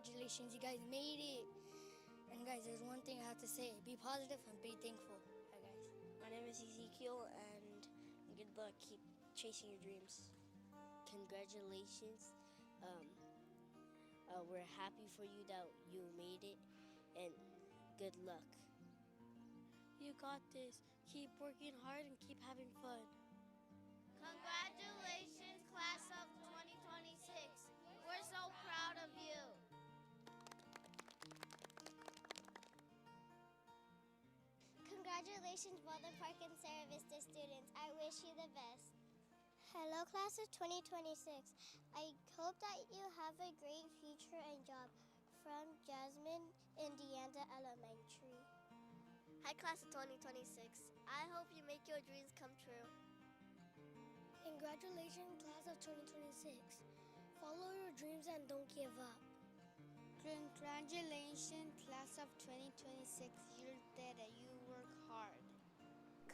Congratulations, you guys made it. And guys, there's one thing I have to say. Be positive and be thankful. Hi guys. My name is Ezekiel, and good luck. Keep chasing your dreams. Congratulations. We're happy for you that you made it, and good luck. You got this. Keep working hard and keep having fun. Congratulations, class of 2026. We're so proud of you. Congratulations, Baldwin Park and Sarah Vista students. I wish you the best. Hello, class of 2026. I hope that you have a great future and job. From Jasmine, Indiana Elementary. Hi, class of 2026. I hope you make your dreams come true. Congratulations, class of 2026. Follow your dreams and don't give up. Congratulations, class of 2026. You did it. You work hard.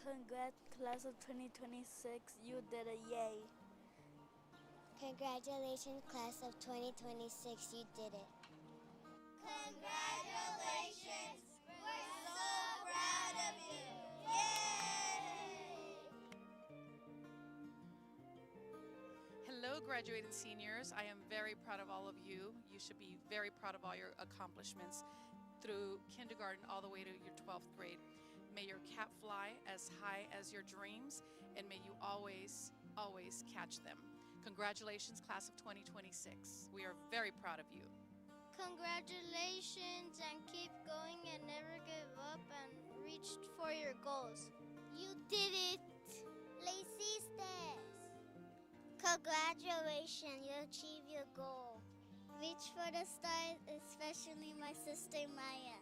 Congrats, class of 2026. You did it. Yay. Congratulations, class of 2026. You did it. Congratulations. We're so proud of you. Yay! Hello, graduating seniors. I am very proud of all of you. You should be very proud of all your accomplishments through kindergarten all the way to your 12th grade. May your cap fly as high as your dreams, and may you always, always catch them. Congratulations, class of 2026. We are very proud of you. Congratulations, and keep going and never give up and reach for your goals. You did it. Le hiciste. Congratulations, you achieved your goal. Reach for the stars, especially my sister Maya.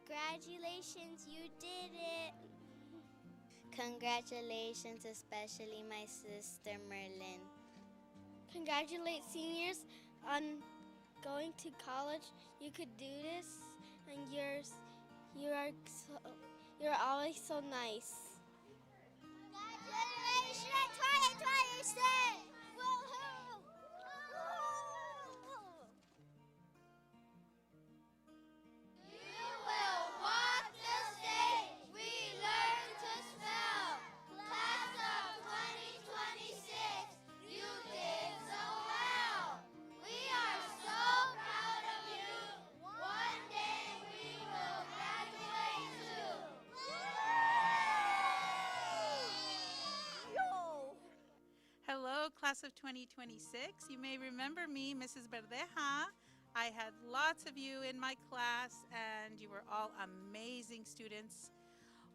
Congratulations, you did it. Congratulations, especially my sister Merlin. Congratulate seniors on going to college. You could do this, and you're always so nice. Congratulations, 2026! Woohoo! You will walk the stage. We learn to spell. Class of 2026, you did so well. We are so proud of you. One day we will graduate too. Hello, class of 2026. You may remember me, Mrs. Verdeja. I had lots of you in my class, and you were all amazing students.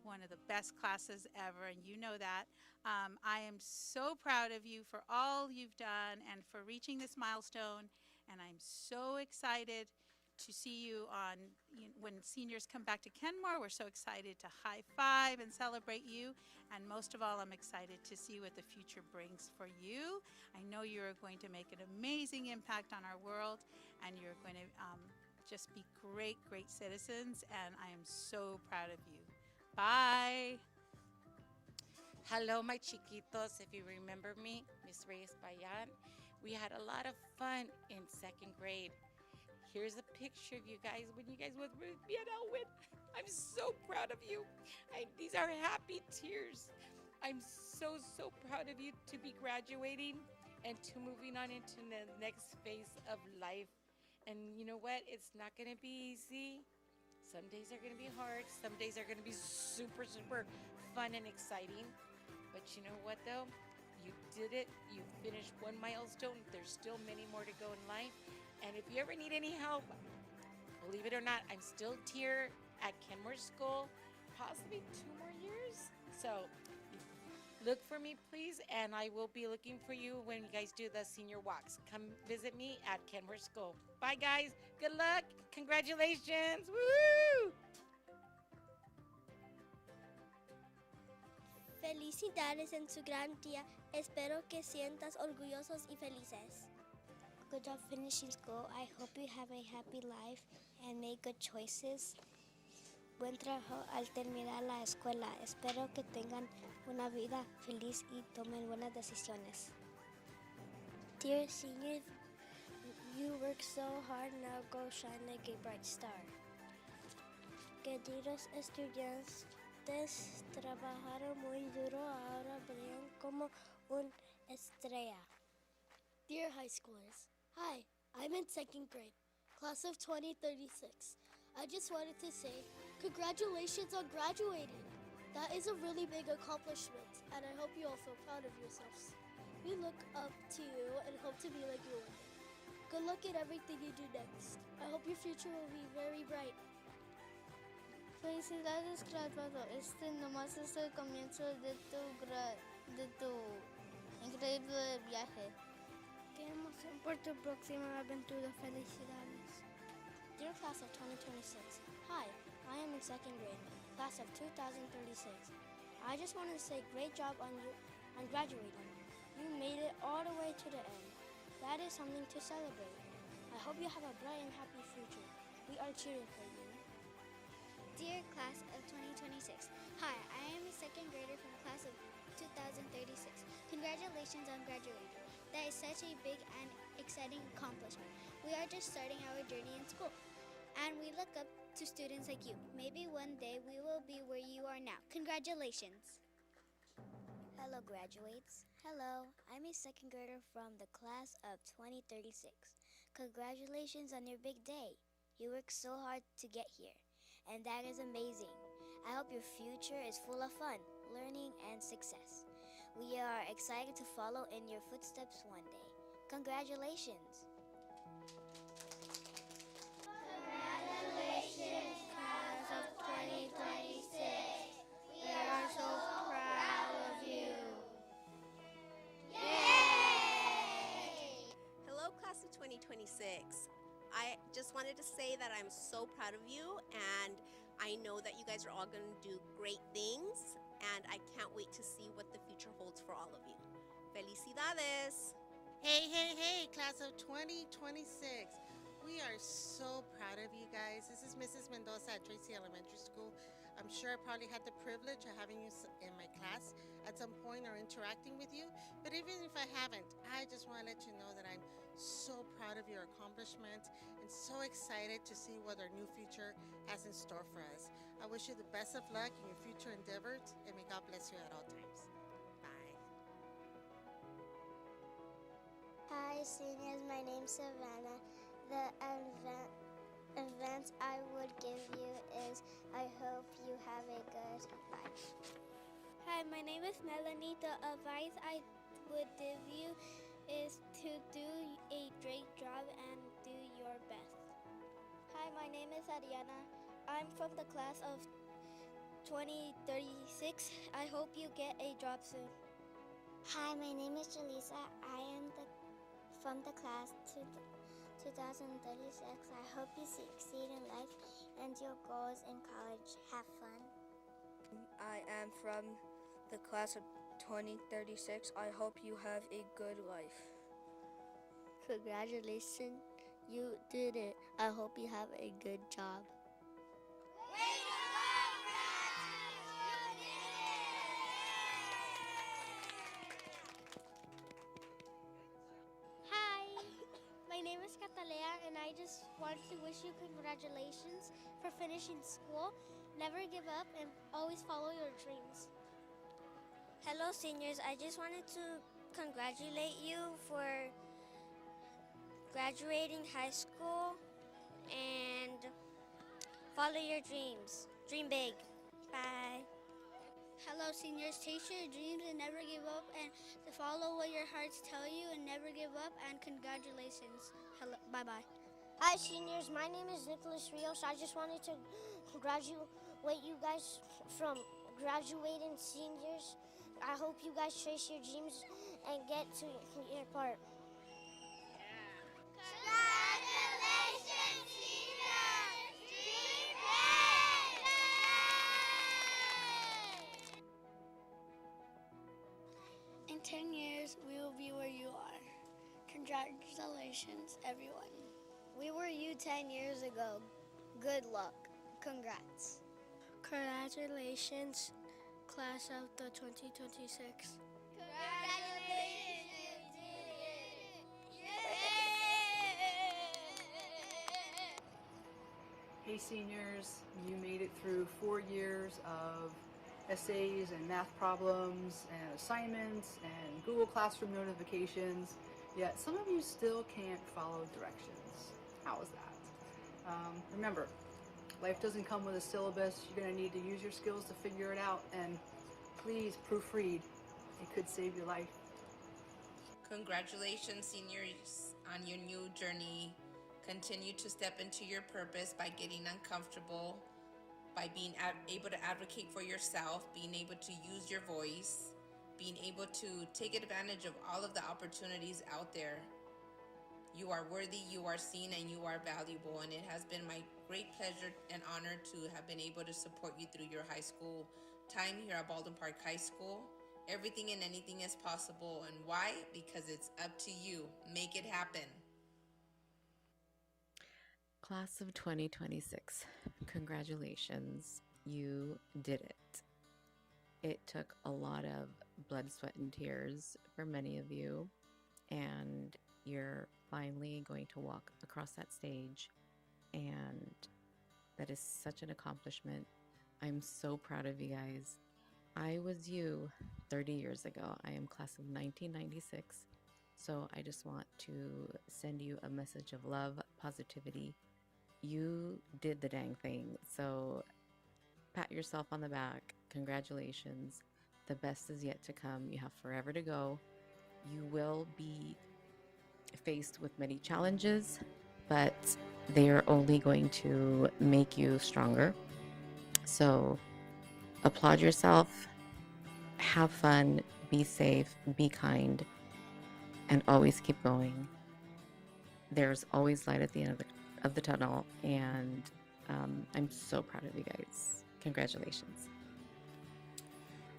One of the best classes ever, and you know that. I am so proud of you for all you've done and for reaching this milestone, and I'm so excited to see you when seniors come back to Kenmore. We're so excited to high five and celebrate you, and most of all, I'm excited to see what the future brings for you. I know you're going to make an amazing impact on our world, and you're going to just be great, great citizens, and I am so proud of you. Bye. Hello, my chiquitos. If you remember me, Miss Reyes Bayan, we had a lot of fun in second grade. Here's a picture of you guys when you guys were with me at Elwyn. I'm so proud of you. These are happy tears. I'm so, so proud of you to be graduating and to moving on into the next phase of life. And you know what? It's not going to be easy. Some days are going to be hard. Some days are going to be super, super fun and exciting. But you know what, though? You did it. You finished one milestone. There's still many more to go in life. And if you ever need any help, believe it or not, I'm still here at Kenmore School, possibly 2 more years. So look for me, please, and I will be looking for you when you guys do the senior walks. Come visit me at Kenmore School. Bye, guys. Good luck. Congratulations. Woo! Felicidades en su gran día. Espero que sientas orgullosos y felices. Good job finishing school. I hope you have a happy life and make good choices. Buen trabajo al terminar la escuela. Espero que tengan una vida feliz y tomen buenas decisiones. Dear seniors, You work so hard, now go shine like a bright star. Queridos estudiantes, trabajaron muy duro, ahora brillan como una estrella. Dear high schoolers, hi, I'm in second grade, class of 2036. I just wanted to say, congratulations on graduating. That is a really big accomplishment, and I hope you all feel proud of yourselves. We look up to you and hope to be like you one day. Good luck in everything you do next. I hope your future will be very bright. Felicidades, graduado. Nomás es el comienzo de tu increíble viaje. Qué emoción por tu próxima aventura. Felicidades. Dear class of 2026, hi, I am in second grade, class of 2036. I just wanted to say great job on graduating. You made it all the way to the end. That is something to celebrate. I hope you have a bright and happy future. We are cheering for you. Dear class of 2026, hi, I am a second grader from class of 2036. Congratulations on graduating. That is such a big and exciting accomplishment. We are just starting our journey in school, and we look up to students like you. Maybe one day we will be where you are now. Congratulations. Hello, graduates. Hello, I'm a second grader from the class of 2036. Congratulations on your big day. You worked so hard to get here, and that is amazing. I hope your future is full of fun, learning, and success. We are excited to follow in your footsteps one day. Congratulations. Congratulations, class of 2026. We are so proud of you. Yay! Hello, class of 2026. I just wanted to say that I'm so proud of you, and I know that you guys are all going to do great things, and I can't wait to see what the future holds for all of you. Felicidades! Hey, class of 2026. We are so proud of you guys. This is Mrs. Mendoza at Tracy Elementary School. I'm sure I probably had the privilege of having you in my class at some point or interacting with you. But even if I haven't, I just want to let you know that I'm so proud of your accomplishment and so excited to see what our new future has in store for us. I wish you the best of luck in your future endeavors, and may God bless you at all times. Bye. Hi, seniors. My name's Savannah. The advice I would give you is I hope you have a good life. Hi, my name is Melanie. The advice I would give you is to do a great job and do your best. Hi, my name is Ariana. I'm from the class of 2036. I hope you get a job soon. Hi, my name is Jaleesa. I am from the class 2036. I hope you succeed in life and your goals in college. Have fun. I am from the class of 2036. I hope you have a good life. Congratulations, you did it. I hope you have a good job. Hi, my name is Catalea, and I just want to wish you congratulations for finishing school. Never give up and always follow your dreams. Hello, seniors. I just wanted to congratulate you for graduating high school and follow your dreams. Dream big. Bye. Hello, seniors. Chase your dreams and never give up, and to follow what your hearts tell you and never give up, and congratulations. Hello, bye-bye. Hi, seniors. My name is Nicholas Rios. I just wanted to congratulate you guys from graduating seniors. I hope you guys chase your dreams and get to your part. Congratulations, seniors! Dream big! In 10 years, we will be where you are. Congratulations, everyone. We were you 10 years ago. Good luck. Congrats. Congratulations, class of the 2026. Congratulations, you did it! Yay! Hey seniors, you made it through 4 years of essays and math problems and assignments and Google Classroom notifications, yet some of you still can't follow directions. How is that? Remember, life doesn't come with a syllabus. You're going to need to use your skills to figure it out, and please proofread. It could save your life. Congratulations, seniors, on your new journey. Continue to step into your purpose by getting uncomfortable, by being able to advocate for yourself, being able to use your voice, being able to take advantage of all of the opportunities out there. You are worthy, you are seen, and you are valuable, and it has been my great pleasure and honor to have been able to support you through your high school time here at Baldwin Park High School. Everything and anything is possible, and why? Because it's up to you. Make it happen. Class of 2026, congratulations, you did it. It took a lot of blood, sweat, and tears for many of you, and you're finally going to walk across that stage, and that is such an accomplishment. I'm so proud of you guys. I was you 30 years ago. I am class of 1996, so I just want to send you a message of love, positivity. You did the dang thing, so pat yourself on the back. Congratulations. The best is yet to come. You have forever to go. You will be faced with many challenges, but they are only going to make you stronger. So applaud yourself, have fun, be safe, be kind, and always keep going. There's always light at the end of the tunnel, and I'm so proud of you guys. Congratulations.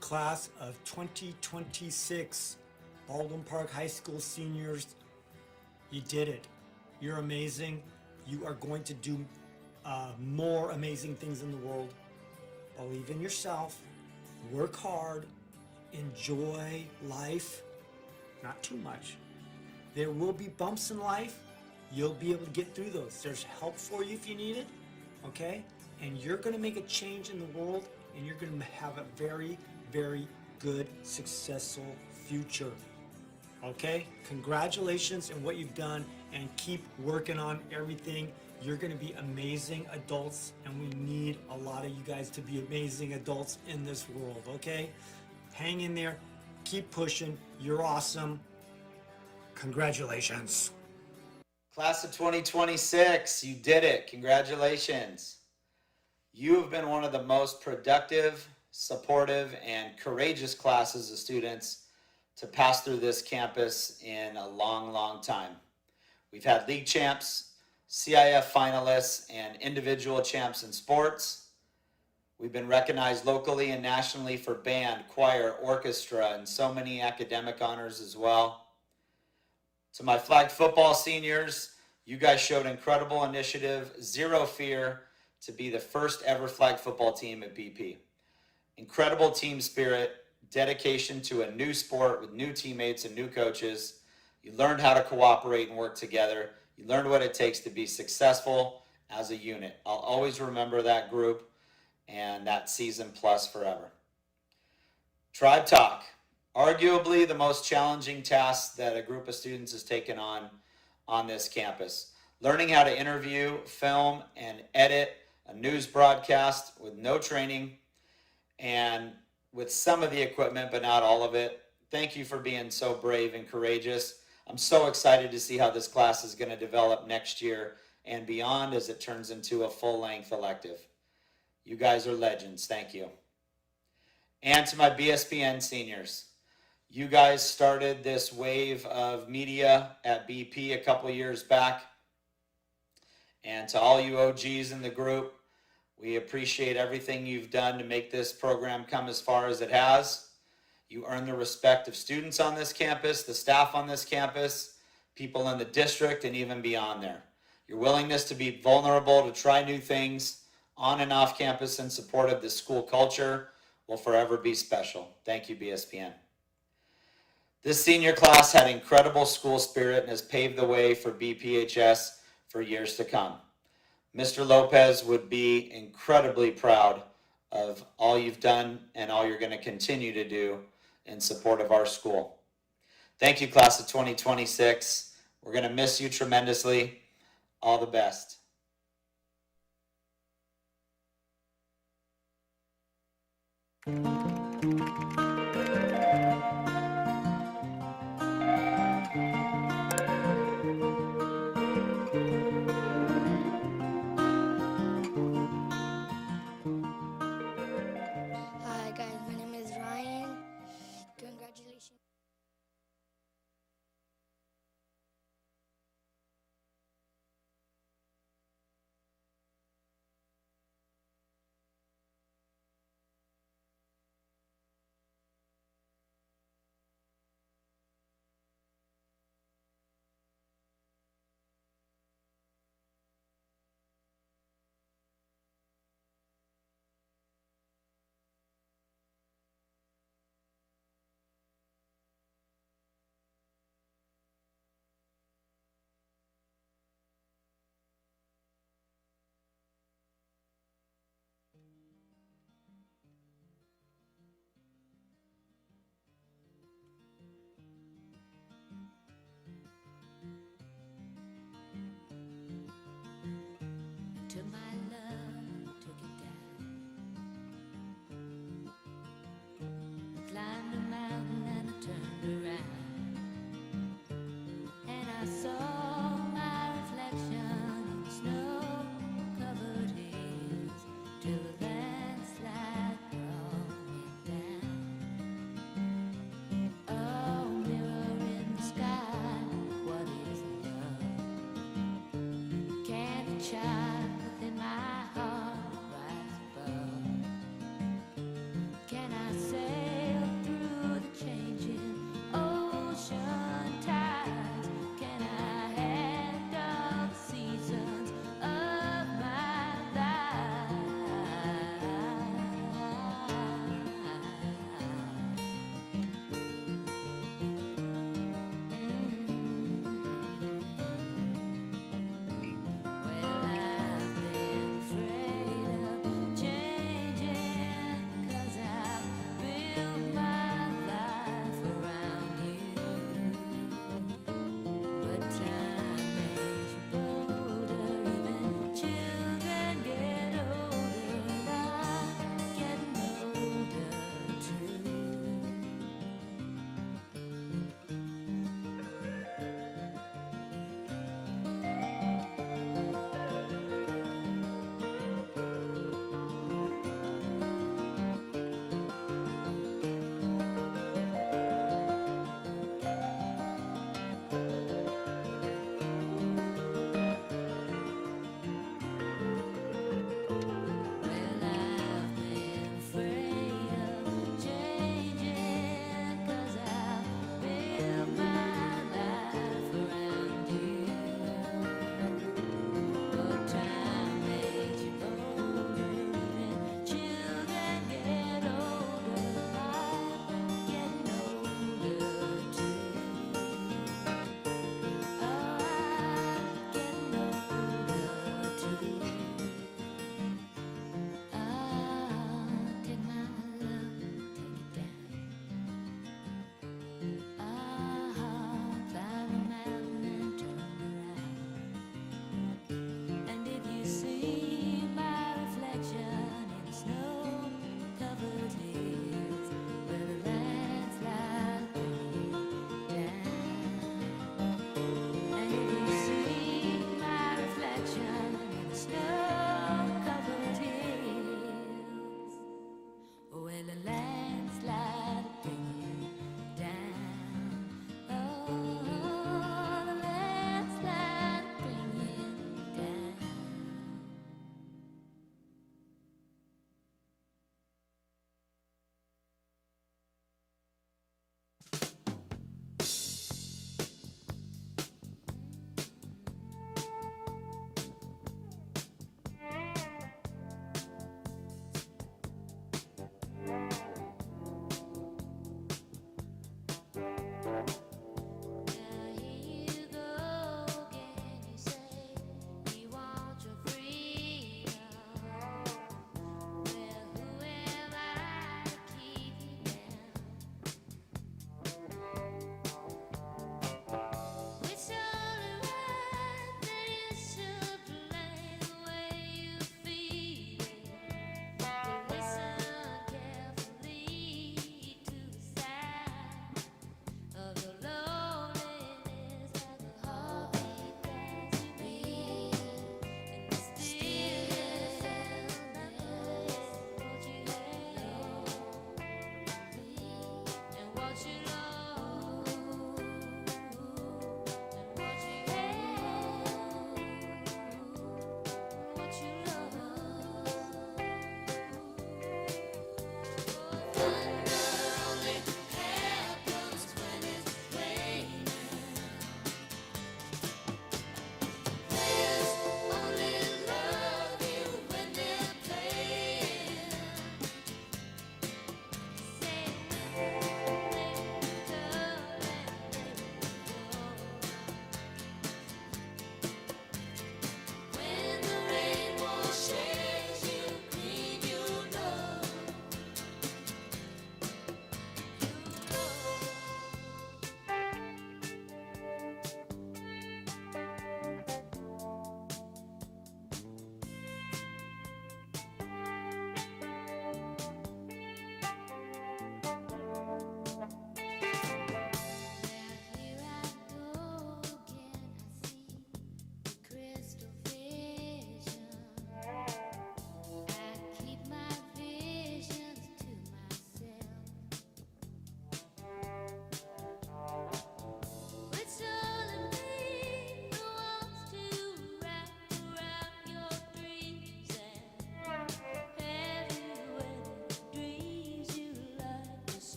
Class of 2026, Baldwin Park High School seniors, you did it. You're amazing. You are going to do more amazing things in the world. Believe in yourself, work hard, enjoy life, not too much. There will be bumps in life. You'll be able to get through those. There's help for you if you need it, okay? And you're gonna make a change in the world, and you're gonna have a very, very good, successful future, okay? Congratulations on what you've done, and keep working on everything. You're gonna be amazing adults, and we need a lot of you guys to be amazing adults in this world, okay? Hang in there, keep pushing, you're awesome. Congratulations. Class of 2026, you did it. Congratulations. You have been one of the most productive, supportive, and courageous classes of students to pass through this campus in a long, long time. We've had league champs, CIF finalists, and individual champs in sports. We've been recognized locally and nationally for band, choir, orchestra, and so many academic honors as well. To my flag football seniors, you guys showed incredible initiative, zero fear to be the first ever flag football team at BP. Incredible team spirit, dedication to a new sport with new teammates and new coaches. You learned how to cooperate and work together. You learned what it takes to be successful as a unit. I'll always remember that group and that season plus forever. Tribe Talk. Arguably the most challenging task that a group of students has taken on this campus. Learning how to interview, film, and edit a news broadcast with no training and with some of the equipment, but not all of it. Thank you for being so brave and courageous. I'm so excited to see how this class is going to develop next year and beyond as it turns into a full-length elective. You guys are legends. Thank you. And to my BSPN seniors, you guys started this wave of media at BP a couple years back. And to all you OGs in the group, we appreciate everything you've done to make this program come as far as it has. You earn the respect of students on this campus, the staff on this campus, people in the district, and even beyond there. Your willingness to be vulnerable, to try new things on and off campus in support of the school culture will forever be special. Thank you, BSPN. This senior class had incredible school spirit and has paved the way for BPHS for years to come. Mr. Lopez would be incredibly proud of all you've done and all you're going to continue to do in support of our school. Thank you, class of 2026. We're going to miss you tremendously. All the best. Hi guys, my name is Ryan. Congratulations.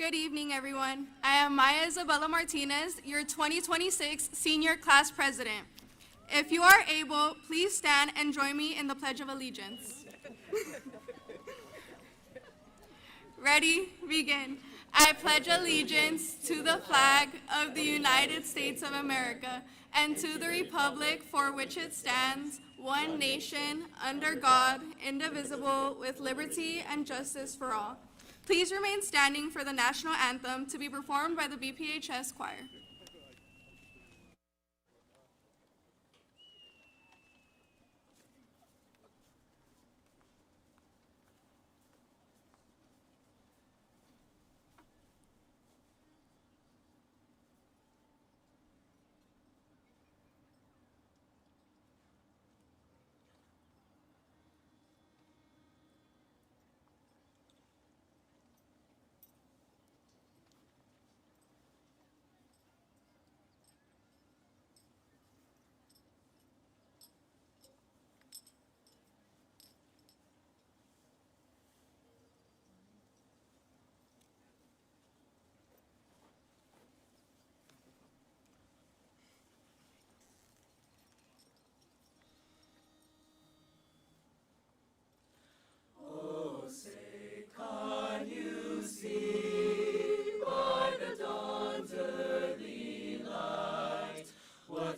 Good evening, everyone. I am Maya Isabella Martinez, your 2026 Senior Class President. If you are able, please stand and join me in the Pledge of Allegiance. Ready? Begin. I pledge allegiance to the flag of the United States of America and to the republic for which it stands, one nation, under God, indivisible, with liberty and justice for all. Please remain standing for the national anthem to be performed by the BPHS choir.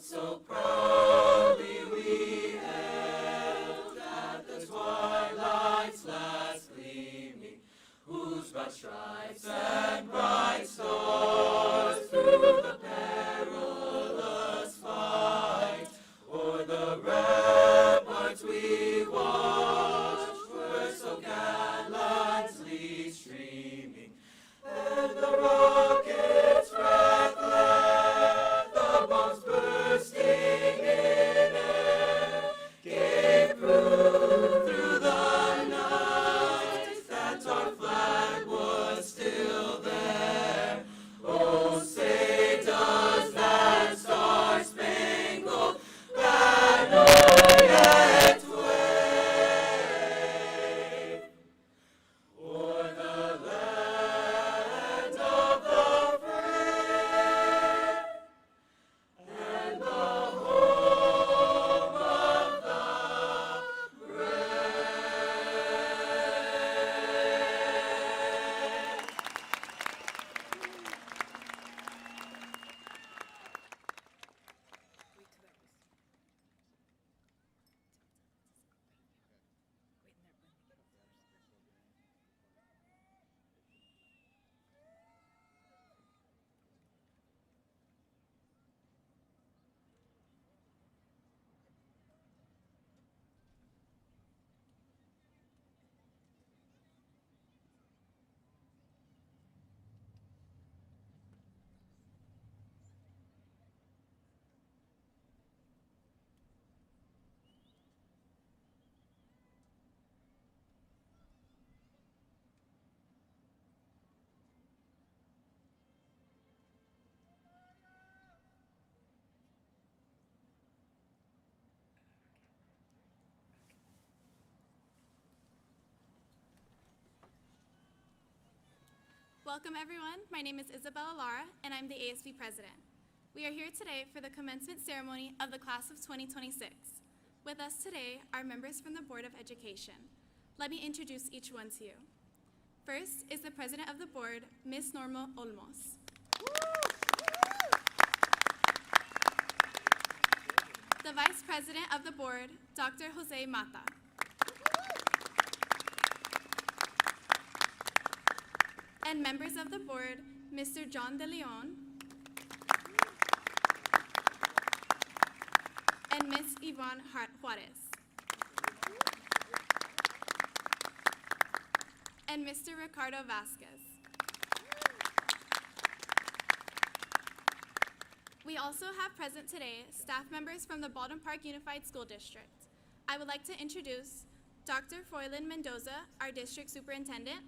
So proudly we hailed at the twilight's last gleaming, whose broad stripes and bright stars through the perilous fight o'er the ramparts we watched were so gallantly streaming, and the rockets' wrath led, the bombs bursting in air, gave proof through the night that our flag was still there. Oh, say does that star-spangled banner yet wave o'er the land of the free and the home of the brave. Welcome, everyone. My name is Isabella Lara, and I'm the ASB president. We are here today for the commencement ceremony of the class of 2026. With us today are members from the Board of Education. Let me introduce each one to you. First is the president of the board, Ms. Norma Olmos. The vice president of the board, Dr. Jose Mata. And members of the board, Mr. John De Leon and Ms. Yvonne Juarez. And Mr. Ricardo Vasquez. We also have present today staff members from the Baldwin Park Unified School District. I would like to introduce Dr. Froylin Mendoza, our district superintendent,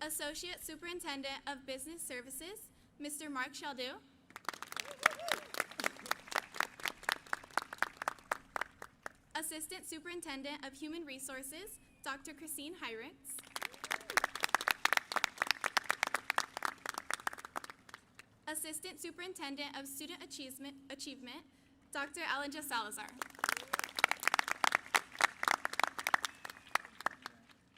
Associate Superintendent of Business Services, Mr. Mark Shaldu, Assistant Superintendent of Human Resources, Dr. Christine Hyritz, Assistant Superintendent of Student Achievement, Dr. Alinja Salazar.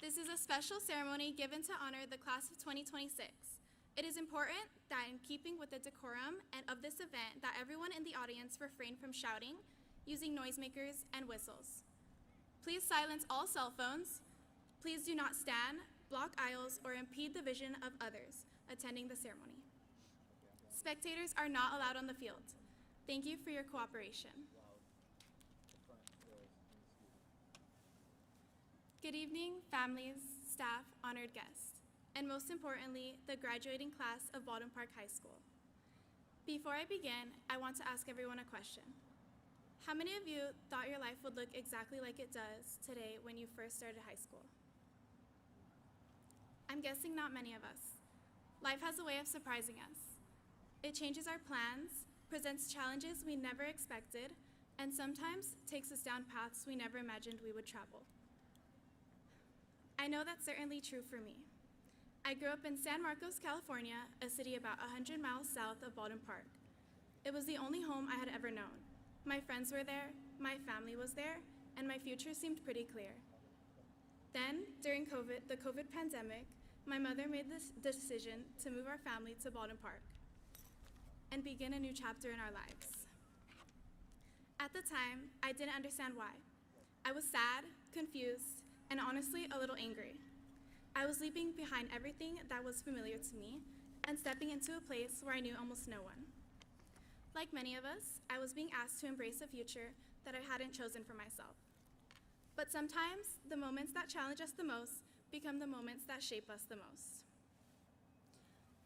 This is a special ceremony given to honor the class of 2026. It is important that in keeping with the decorum and of this event that everyone in the audience refrain from shouting, using noisemakers, and whistles. Please silence all cell phones. Please do not stand, block aisles, or impede the vision of others attending the ceremony. Spectators are not allowed on the field. Thank you for your cooperation. Good evening, families, staff, honored guests, and most importantly, the graduating class of Baldwin Park High School. Before I begin, I want to ask everyone a question. How many of you thought your life would look exactly like it does today when you first started high school? I'm guessing not many of us. Life has a way of surprising us. It changes our plans, presents challenges we never expected, and sometimes takes us down paths we never imagined we would travel. I know that's certainly true for me. I grew up in San Marcos, California, a city about 100 miles south of Baldwin Park. It was the only home I had ever known. My friends were there, my family was there, and my future seemed pretty clear. Then, during the COVID pandemic, my mother made this decision to move our family to Baldwin Park and begin a new chapter in our lives. At the time, I didn't understand why. I was sad, confused, and honestly a little angry. I was leaving behind everything that was familiar to me and stepping into a place where I knew almost no one. Like many of us, I was being asked to embrace a future that I hadn't chosen for myself. But sometimes, the moments that challenge us the most become the moments that shape us the most.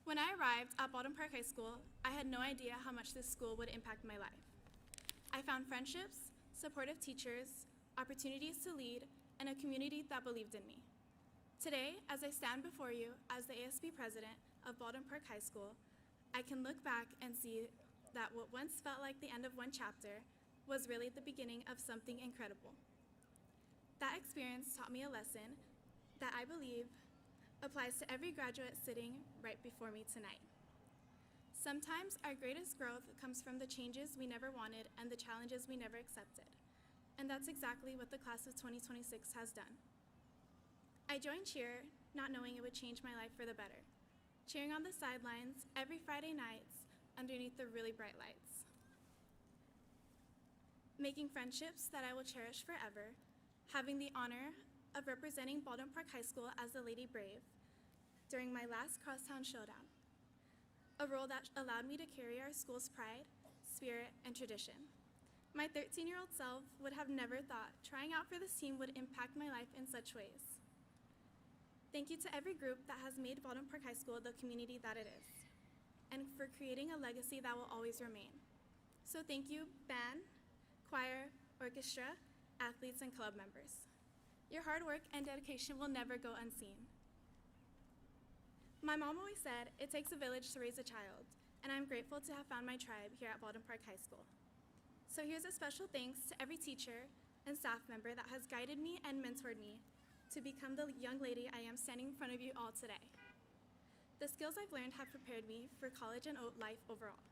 When I arrived at Baldwin Park High School, I had no idea how much this school would impact my life. I found friendships, supportive teachers, opportunities to lead, and a community that believed in me. Today, as I stand before you as the ASB president of Baldwin Park High School, I can look back and see that what once felt like the end of one chapter was really the beginning of something incredible. That experience taught me a lesson that I believe applies to every graduate sitting right before me tonight. Sometimes our greatest growth comes from the changes we never wanted and the challenges we never accepted. And that's exactly what the class of 2026 has done. I joined cheer not knowing it would change my life for the better, cheering on the sidelines every Friday nights underneath the really bright lights, making friendships that I will cherish forever, having the honor of representing Baldwin Park High School as the Lady Brave during my last crosstown showdown, a role that allowed me to carry our school's pride, spirit, and tradition. My 13-year-old self would have never thought trying out for this team would impact my life in such ways. Thank you to every group that has made Baldwin Park High School the community that it is, and for creating a legacy that will always remain. So thank you, band, choir, orchestra, athletes, and club members. Your hard work and dedication will never go unseen. My mom always said, it takes a village to raise a child, and I'm grateful to have found my tribe here at Baldwin Park High School. So here's a special thanks to every teacher and staff member that has guided me and mentored me to become the young lady I am standing in front of you all today. The skills I've learned have prepared me for college and life overall.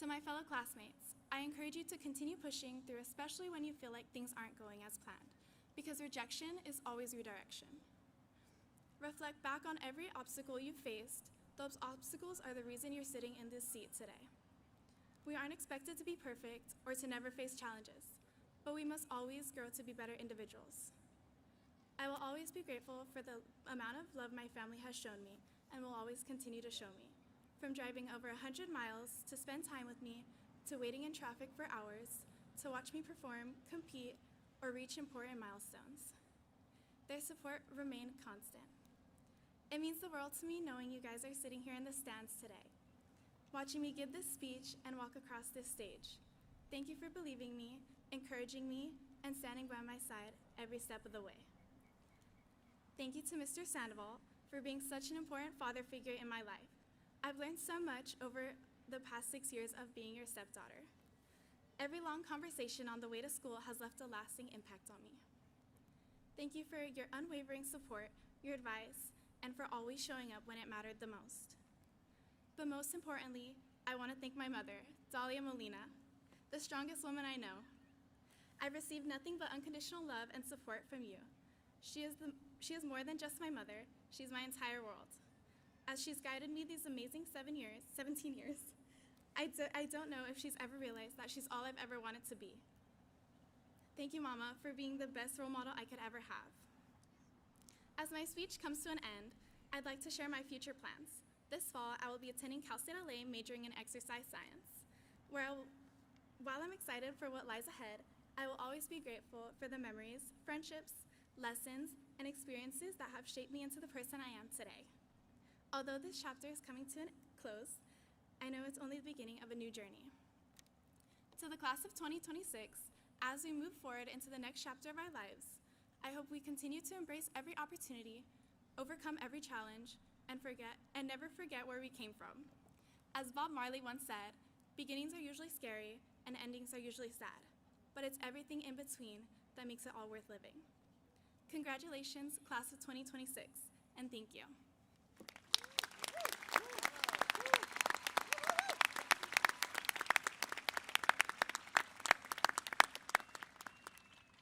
To my fellow classmates, I encourage you to continue pushing through, especially when you feel like things aren't going as planned, because rejection is always redirection. Reflect back on every obstacle you've faced. Those obstacles are the reason you're sitting in this seat today. We aren't expected to be perfect or to never face challenges, but we must always grow to be better individuals. I will always be grateful for the amount of love my family has shown me and will always continue to show me. From driving over 100 miles to spend time with me, to waiting in traffic for hours, to watch me perform, compete, or reach important milestones. Their support remained constant. It means the world to me knowing you guys are sitting here in the stands today, watching me give this speech and walk across this stage. Thank you for believing me, encouraging me, and standing by my side every step of the way. Thank you to Mr. Sandoval for being such an important father figure in my life. I've learned so much over the past 6 years of being your stepdaughter. Every long conversation on the way to school has left a lasting impact on me. Thank you for your unwavering support, your advice, and for always showing up when it mattered the most. But most importantly, I want to thank my mother, Dalia Molina, the strongest woman I know. I've received nothing but unconditional love and support from you. She is more than just my mother, she's my entire world. As she's guided me these amazing 17 years, I don't know if she's ever realized that she's all I've ever wanted to be. Thank you, Mama, for being the best role model I could ever have. As my speech comes to an end, I'd like to share my future plans. This fall, I will be attending Cal State LA majoring in exercise science, while I'm excited for what lies ahead, I will always be grateful for the memories, friendships, lessons, and experiences that have shaped me into the person I am today. Although this chapter is coming to a close, I know it's only the beginning of a new journey. To the class of 2026, as we move forward into the next chapter of our lives, I hope we continue to embrace every opportunity, overcome every challenge, and never forget where we came from. As Bob Marley once said, beginnings are usually scary and endings are usually sad, but it's everything in between that makes it all worth living. Congratulations, class of 2026, and thank you.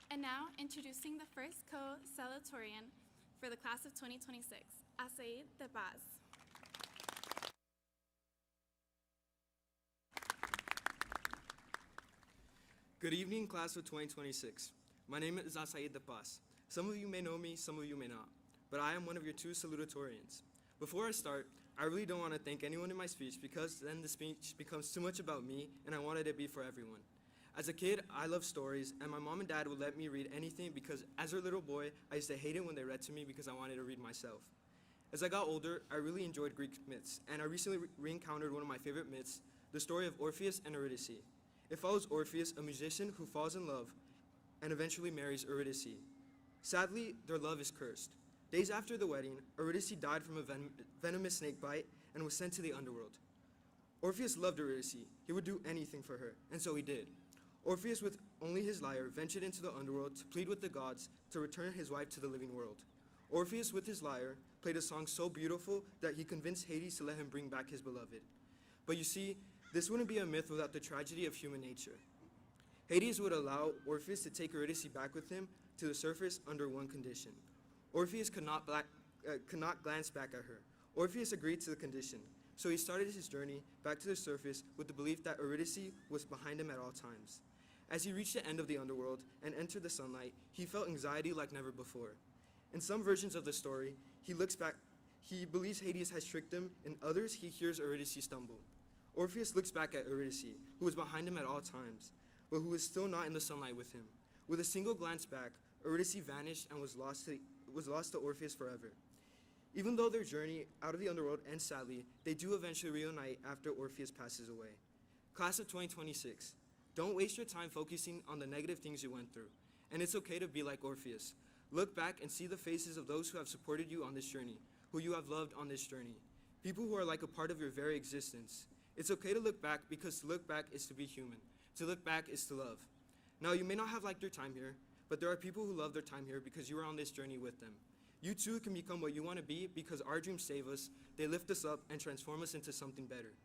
And now, introducing the first co-salutatorian for the class of 2026, Asaid Debaz. Good evening, class of 2026. My name is Asaid Debaz. Some of you may know me, some of you may not, but I am one of your two salutatorians. Before I start, I really don't want to thank anyone in my speech because then the speech becomes too much about me and I wanted it to be for everyone. As a kid, I loved stories, and my mom and dad would let me read anything because as a little boy, I used to hate it when they read to me because I wanted to read myself. As I got older, I really enjoyed Greek myths, and I recently re-encountered one of my favorite myths, the story of Orpheus and Eurydice. It follows Orpheus, a musician who falls in love and eventually marries Eurydice. Sadly, their love is cursed. Days after the wedding, Eurydice died from a venomous snake bite and was sent to the underworld. Orpheus loved Eurydice. He would do anything for her, and so he did. Orpheus, with only his lyre, ventured into the underworld to plead with the gods to return his wife to the living world. Orpheus, with his lyre, played a song so beautiful that he convinced Hades to let him bring back his beloved. But you see, this wouldn't be a myth without the tragedy of human nature. Hades would allow Orpheus to take Eurydice back with him to the surface under one condition. Orpheus could not glance back at her. Orpheus agreed to the condition, so he started his journey back to the surface with the belief that Eurydice was behind him at all times. As he reached the end of the underworld and entered the sunlight, he felt anxiety like never before. In some versions of the story, he believes Hades has tricked him. In others, he hears Eurydice stumble. Orpheus looks back at Eurydice, who was behind him at all times, but who was still not in the sunlight with him. With a single glance back, Eurydice vanished and was lost to Orpheus forever. Even though their journey out of the underworld ends sadly, they do eventually reunite after Orpheus passes away. Class of 2026, don't waste your time focusing on the negative things you went through. And it's okay to be like Orpheus. Look back and see the faces of those who have supported you on this journey, who you have loved on this journey. People who are like a part of your very existence. It's okay to look back because to look back is to be human. To look back is to love. Now, you may not have liked your time here, but there are people who love their time here because you were on this journey with them. You too can become what you want to be because our dreams save us, they lift us up and transform us into something better.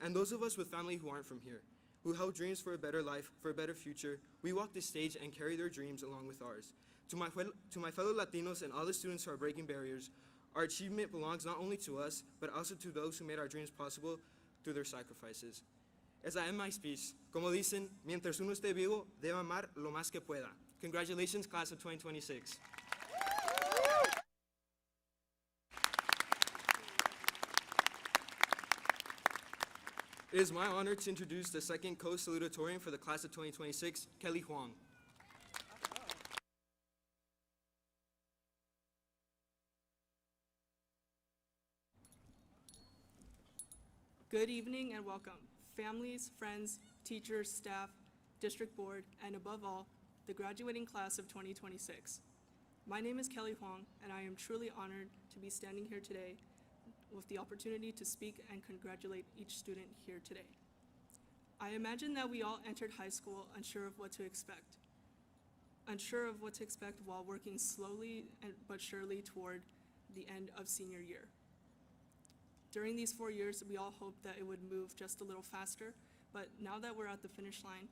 And those of us with family who aren't from here, who held dreams for a better life, for a better future, we walk this stage and carry their dreams along with ours. To my fellow Latinos and all the students who are breaking barriers, our achievement belongs not only to us, but also to those who made our dreams possible through their sacrifices. As I end my speech, como dicen, mientras uno esté vivo, debe amar lo más que pueda. Congratulations, class of 2026. It is my honor to introduce the second co-salutatorian for the class of 2026, Kelly Huang. Good evening and welcome, families, friends, teachers, staff, district board, and above all, the graduating class of 2026. My name is Kelly Huang, and I am truly honored to be standing here today with the opportunity to speak and congratulate each student here today. I imagine that we all entered high school unsure of what to expect. Unsure of what to expect while working slowly but surely toward the end of senior year. During these 4 years, we all hoped that it would move just a little faster, but now that we're at the finish line,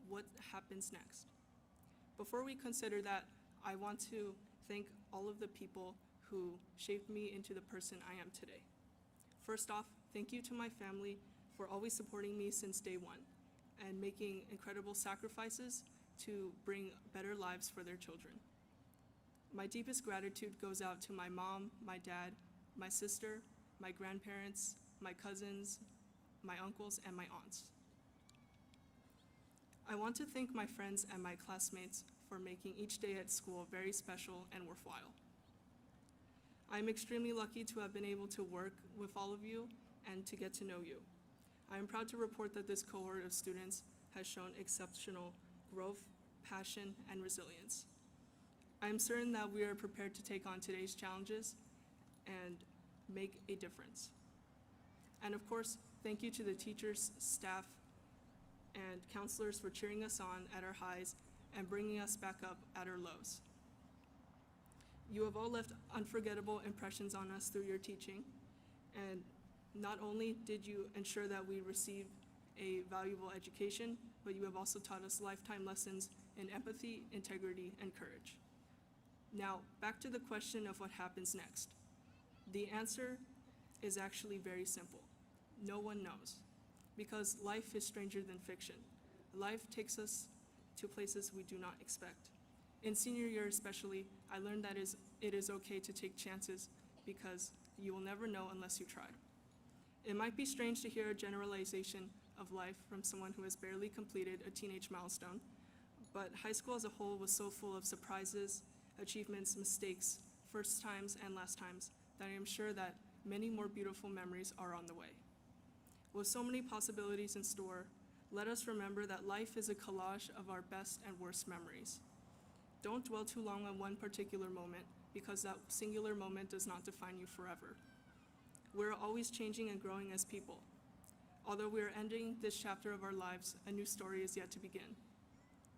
what happens next? Before we consider that, I want to thank all of the people who shaped me into the person I am today. First off, thank you to my family for always supporting me since day one and making incredible sacrifices to bring better lives for their children. My deepest gratitude goes out to my mom, my dad, my sister, my grandparents, my cousins, my uncles, and my aunts. I want to thank my friends and my classmates for making each day at school very special and worthwhile. I'm extremely lucky to have been able to work with all of you and to get to know you. I am proud to report that this cohort of students has shown exceptional growth, passion, and resilience. I am certain that we are prepared to take on today's challenges and make a difference. And of course, thank you to the teachers, staff, and counselors for cheering us on at our highs and bringing us back up at our lows. You have all left unforgettable impressions on us through your teaching, and not only did you ensure that we receive a valuable education, but you have also taught us lifetime lessons in empathy, integrity, and courage. Now, back to the question of what happens next. The answer is actually very simple. No one knows, because life is stranger than fiction. Life takes us to places we do not expect. In senior year especially, I learned that it is okay to take chances because you will never know unless you try. It might be strange to hear a generalization of life from someone who has barely completed a teenage milestone, but high school as a whole was so full of surprises, achievements, mistakes, first times and last times, that I am sure that many more beautiful memories are on the way. With so many possibilities in store, let us remember that life is a collage of our best and worst memories. Don't dwell too long on one particular moment, because that singular moment does not define you forever. We're always changing and growing as people. Although we are ending this chapter of our lives, a new story is yet to begin.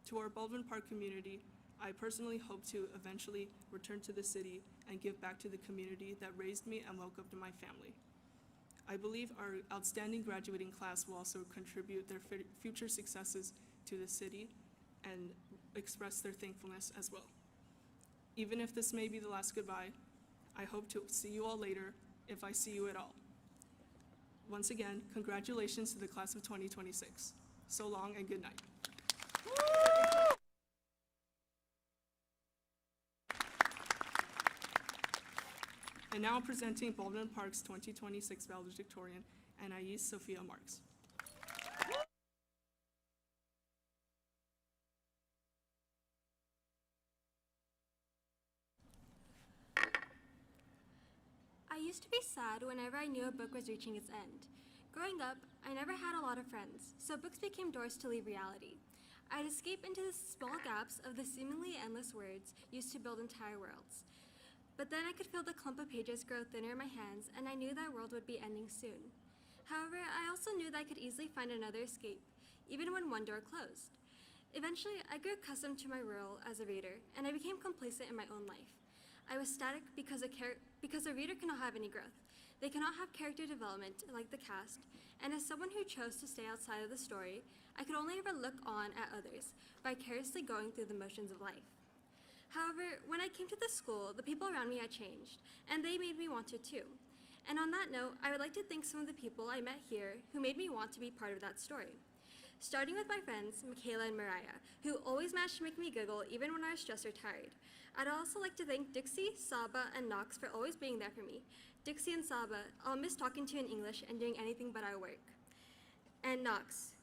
To our Baldwin Park community, I personally hope to eventually return to the city and give back to the community that raised me and welcomed my family. I believe our outstanding graduating class will also contribute their future successes to the city and express their thankfulness as well. Even if this may be the last goodbye, I hope to see you all later, if I see you at all. Once again, congratulations to the class of 2026. So long and good night. And now presenting Baldwin Park's 2026 valedictorian, Anais Sophia Marks. I used to be sad whenever I knew a book was reaching its end. Growing up, I never had a lot of friends, so books became doors to leave reality. I'd escape into the small gaps of the seemingly endless words used to build entire worlds. But then I could feel the clump of pages grow thinner in my hands, and I knew that world would be ending soon. However, I also knew that I could easily find another escape, even when one door closed. Eventually, I grew accustomed to my role as a reader, and I became complacent in my own life. I was static because a reader cannot have any growth. They cannot have character development like the cast, and as someone who chose to stay outside of the story, I could only ever look on at others, vicariously going through the motions of life. However, when I came to this school, the people around me had changed, and they made me want to too. And on that note, I would like to thank some of the people I met here who made me want to be part of that story. Starting with my friends, Michaela and Mariah, who always managed to make me giggle even when I was stressed or tired. I'd also like to thank Dixie, Saba, and Knox for always being there for me. Dixie and Saba, I'll miss talking to you in English and doing anything but our work. And Knox,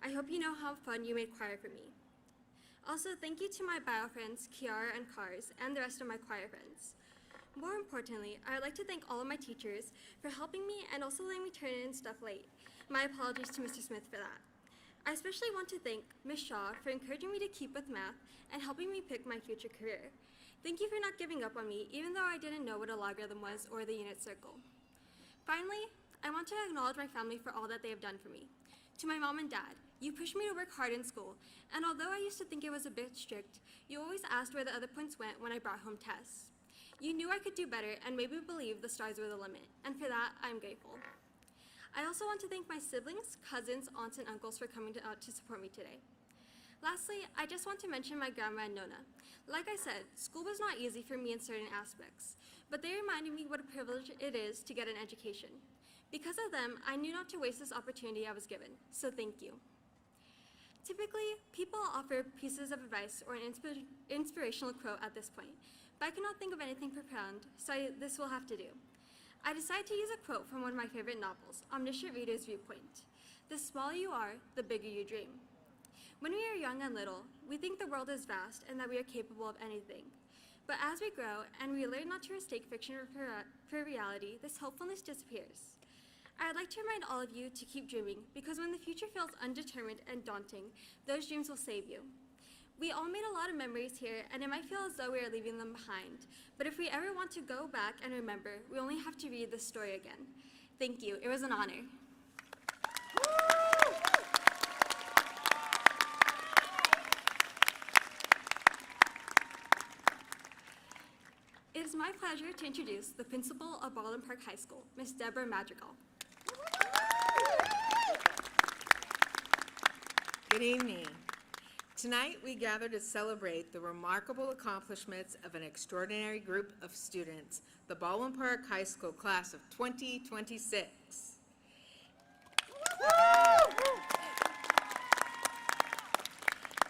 I hope you know how fun you made choir for me. Also, thank you to my bio friends, Kiara and Kars, and the rest of my choir friends. More importantly, I would like to thank all of my teachers for helping me and also letting me turn in stuff late. My apologies to Mr. Smith for that. I especially want to thank Ms. Shaw for encouraging me to keep with math and helping me pick my future career. Thank you for not giving up on me, even though I didn't know what a logarithm was or the unit circle. Finally, I want to acknowledge my family for all that they have done for me. To my mom and dad, you pushed me to work hard in school, and although I used to think it was a bit strict, you always asked where the other points went when I brought home tests. You knew I could do better and made me believe the stars were the limit, and for that, I'm grateful. I also want to thank my siblings, cousins, aunts, and uncles for coming out to support me today. Lastly, I just want to mention my grandma and Nona. Like I said, school was not easy for me in certain aspects, but they reminded me what a privilege it is to get an education. Because of them, I knew not to waste this opportunity I was given, so thank you. Typically, people offer pieces of advice or an inspirational quote at this point, but I cannot think of anything profound, so this will have to do. I decided to use a quote from one of my favorite novels, Omniscient Reader's Viewpoint. The smaller you are, the bigger you dream. When we are young and little, we think the world is vast and that we are capable of anything. But as we grow and we learn not to mistake fiction for reality, this hopefulness disappears. I'd like to remind all of you to keep dreaming, because when the future feels undetermined and daunting, those dreams will save you. We all made a lot of memories here, and it might feel as though we are leaving them behind. But if we ever want to go back and remember, we only have to read this story again. Thank you. It was an honor. It is my pleasure to introduce the principal of Baldwin Park High School, Ms. Deborah Madrigal. Good evening. Tonight we gather to celebrate the remarkable accomplishments of an extraordinary group of students, the Baldwin Park High School class of 2026.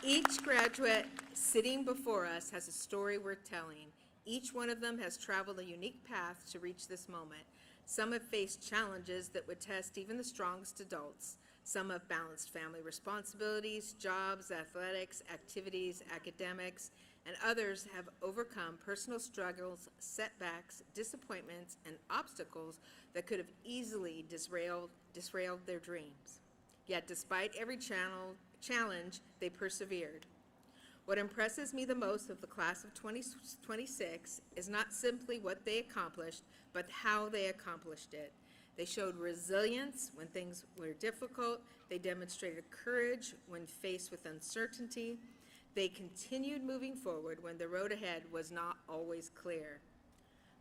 Each graduate sitting before us has a story worth telling. Each one of them has traveled a unique path to reach this moment. Some have faced challenges that would test even the strongest adults. Some have balanced family responsibilities, jobs, athletics, activities, academics, and others have overcome personal struggles, setbacks, disappointments, and obstacles that could have easily disrailed their dreams. Yet despite every challenge, they persevered. What impresses me the most of the class of 2026 is not simply what they accomplished, but how they accomplished it. They showed resilience when things were difficult. They demonstrated courage when faced with uncertainty. They continued moving forward when the road ahead was not always clear.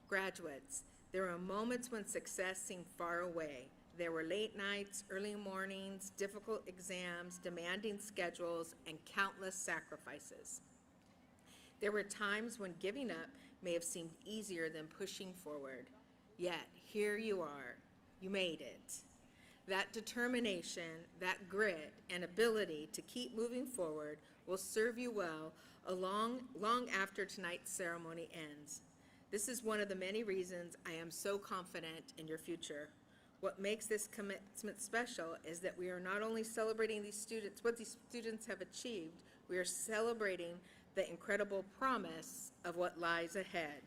Graduates, there are moments when success seemed far away. There were late nights, early mornings, difficult exams, demanding schedules, and countless sacrifices. There were times when giving up may have seemed easier than pushing forward. Yet, here you are. You made it. That determination, that grit, and ability to keep moving forward will serve you well long after tonight's ceremony ends. This is one of the many reasons I am so confident in your future. What makes this commencement special is that we are not only celebrating what these students have achieved, we are celebrating the incredible promise of what lies ahead.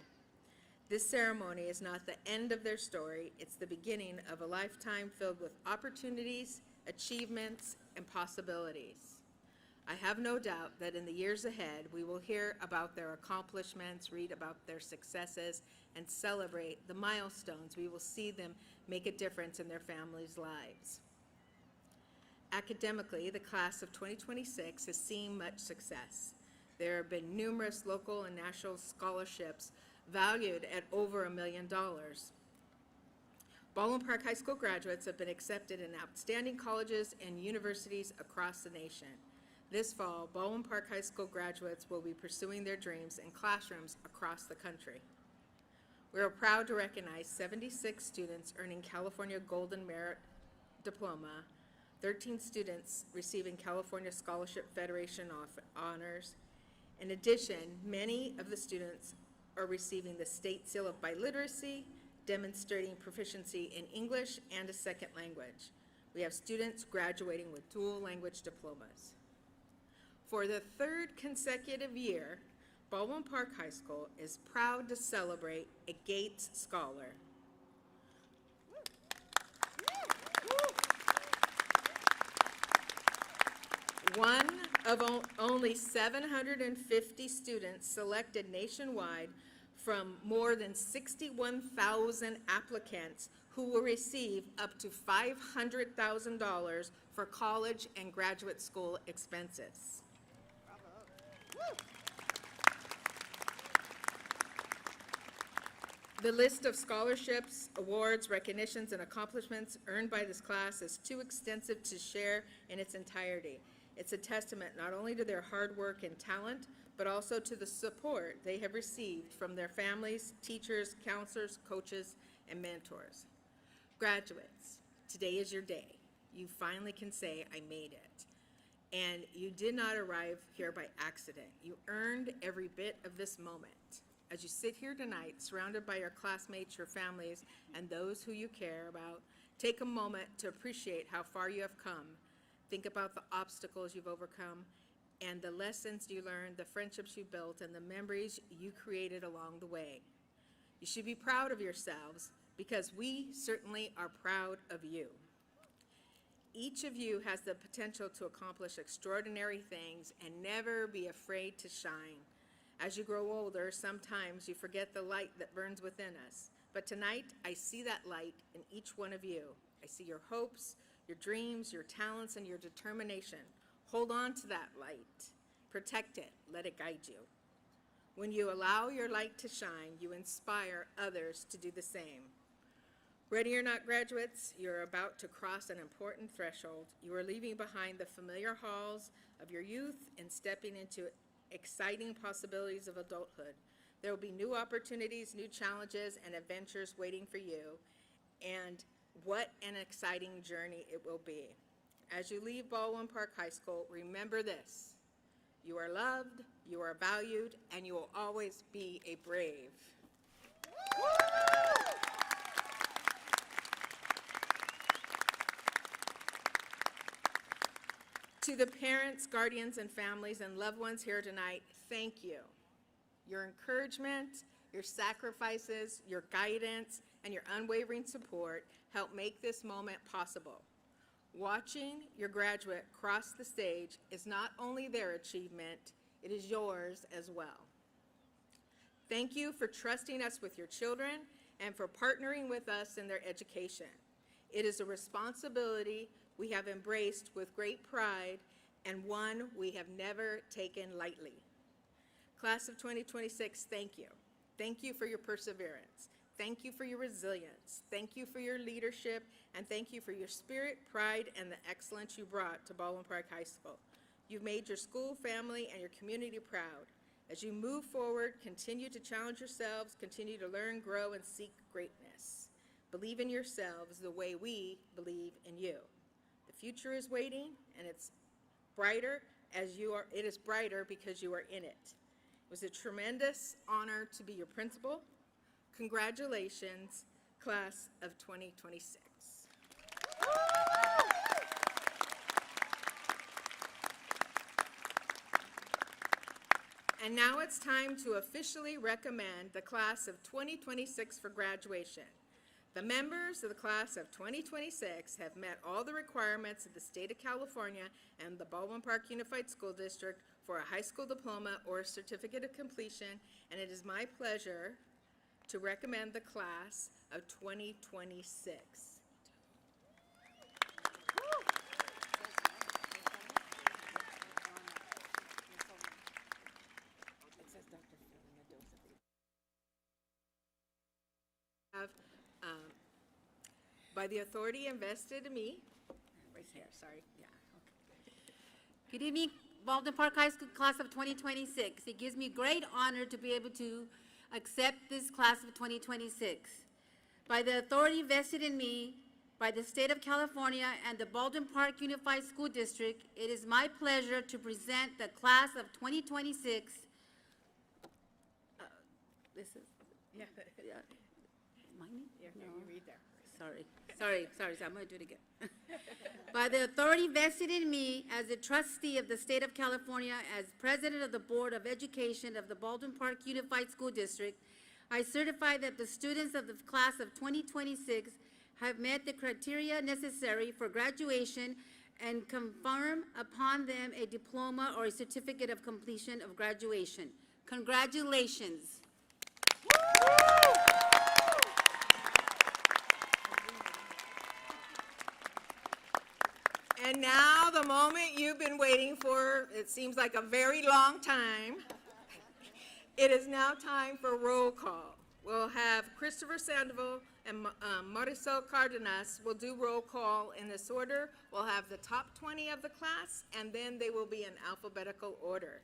This ceremony is not the end of their story, it's the beginning of a lifetime filled with opportunities, achievements, and possibilities. I have no doubt that in the years ahead, we will hear about their accomplishments, read about their successes, and celebrate the milestones. We will see them make a difference in their families' lives. Academically, the class of 2026 has seen much success. There have been numerous local and national scholarships valued at over $1 million. Baldwin Park High School graduates have been accepted in outstanding colleges and universities across the nation. This fall, Baldwin Park High School graduates will be pursuing their dreams in classrooms across the country. We are proud to recognize 76 students earning California Golden Merit Diploma, 13 students receiving California Scholarship Federation honors. In addition, many of the students are receiving the State Seal of Biliteracy, demonstrating proficiency in English and a second language. We have students graduating with dual language diplomas. For the third consecutive year, Baldwin Park High School is proud to celebrate a Gates Scholar. One of only 750 students selected nationwide from more than 61,000 applicants who will receive up to $500,000 for college and graduate school expenses. The list of scholarships, awards, recognitions, and accomplishments earned by this class is too extensive to share in its entirety. It's a testament not only to their hard work and talent, but also to the support they have received from their families, teachers, counselors, coaches, and mentors. Graduates, today is your day. You finally can say, I made it. And you did not arrive here by accident. You earned every bit of this moment. As you sit here tonight, surrounded by your classmates, your families, and those who you care about, take a moment to appreciate how far you have come. Think about the obstacles you've overcome and the lessons you learned, the friendships you built, and the memories you created along the way. You should be proud of yourselves because we certainly are proud of you. Each of you has the potential to accomplish extraordinary things and never be afraid to shine. As you grow older, sometimes you forget the light that burns within us. But tonight, I see that light in each one of you. I see your hopes, your dreams, your talents, and your determination. Hold on to that light. Protect it. Let it guide you. When you allow your light to shine, you inspire others to do the same. Ready or not, graduates, you're about to cross an important threshold. You are leaving behind the familiar halls of your youth and stepping into exciting possibilities of adulthood. There will be new opportunities, new challenges, and adventures waiting for you, and what an exciting journey it will be. As you leave Baldwin Park High School, remember this: you are loved, you are valued, and you will always be a brave. To the parents, guardians, and families and loved ones here tonight, thank you. Your encouragement, your sacrifices, your guidance, and your unwavering support help make this moment possible. Watching your graduate cross the stage is not only their achievement, it is yours as well. Thank you for trusting us with your children and for partnering with us in their education. It is a responsibility we have embraced with great pride and one we have never taken lightly. Class of 2026, thank you. Thank you for your perseverance. Thank you for your resilience. Thank you for your leadership, and thank you for your spirit, pride, and the excellence you brought to Baldwin Park High School. You've made your school, family, and your community proud. As you move forward, continue to challenge yourselves, continue to learn, grow, and seek greatness. Believe in yourselves the way we believe in you. The future is waiting, and it's brighter as you are. It is brighter because you are in it. It was a tremendous honor to be your principal. Congratulations, class of 2026. And now it's time to officially recommend the class of 2026 for graduation. The members of the class of 2026 have met all the requirements of the state of California and the Baldwin Park Unified School District for a high school diploma or a certificate of completion, and it is my pleasure to recommend the class of 2026. By the authority invested in me, right here, sorry, yeah. Good evening, Baldwin Park High School class of 2026. It gives me great honor to be able to accept this class of 2026. By the authority vested in me by the state of California and the Baldwin Park Unified School District, it is my pleasure to present the class of 2026. This is, Yeah. mine? Yeah, No. you read there. Sorry, so I'm gonna do it again. By the authority vested in me as a trustee of the state of California, as president of the Board of Education of the Baldwin Park Unified School District, I certify that the students of the class of 2026 have met the criteria necessary for graduation and confirm upon them a diploma or a certificate of completion of graduation. Congratulations. And now the moment you've been waiting for, it seems like a very long time. It is now time for roll call. We'll have Christopher Sandoval and Marisol Cardenas will do roll call in this order. We'll have the top 20 of the class, and then they will be in alphabetical order.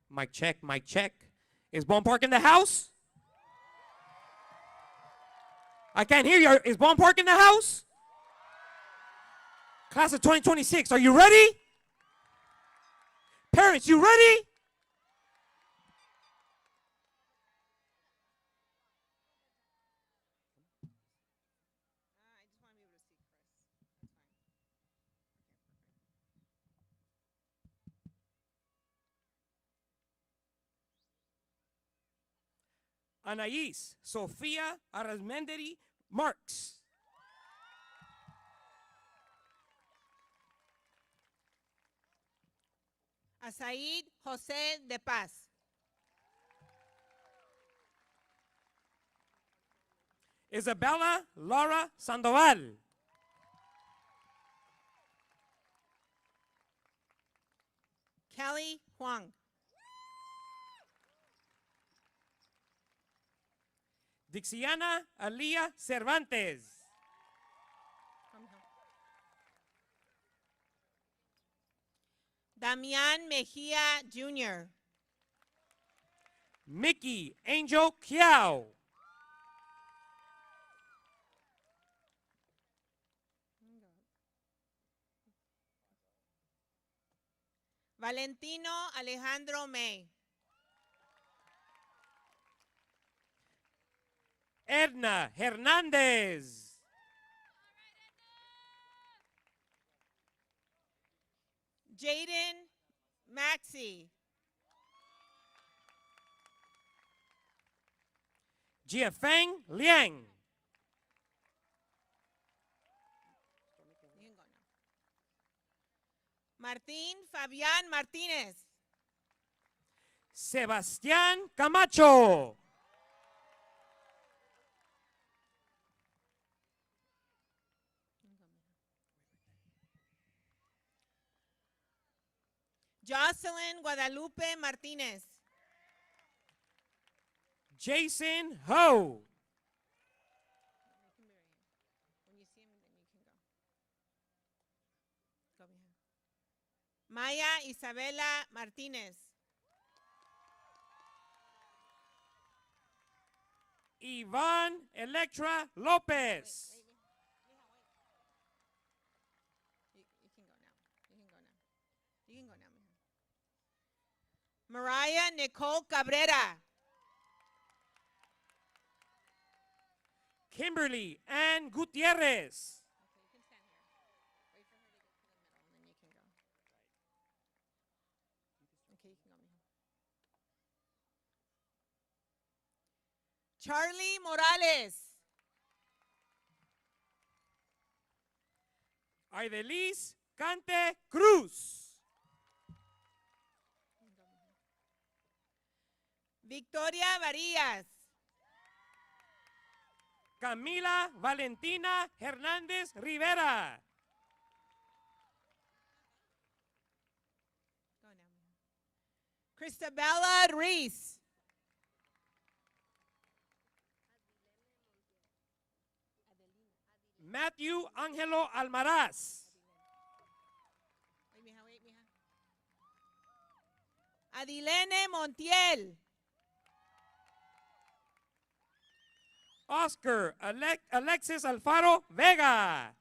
Mic check, mic check. Is Baldwin Park in the house? I can't hear you. Is Baldwin Park in the house? Class of 2026, are you ready? Parents, you ready? Anais Sofia Arazmenderi Marks. Asaid Jose de Paz. Isabella Laura Sandoval. Kelly Huang. Dixiana Alia Cervantes. Damian Mejia Jr. Mickey Angel Kiao. Valentino Alejandro May. Edna Hernandez. Jaden Maxey. Jiafeng Liang. Martín Fabián Martínez. Sebastián Camacho. Jocelyn Guadalupe Martínez. Jason Ho. Maya Isabela Martínez. Iván Electra López. Mariah Nicole Cabrera. Kimberly Ann Gutierrez. Charlie Morales. Aidelis Cante Cruz. Victoria Varillas. Camila Valentina Hernández Rivera. Cristabella Reese. Matthew Angelo Almaraz. Adilene Montiel. Oscar Alexis Alfaro Vega.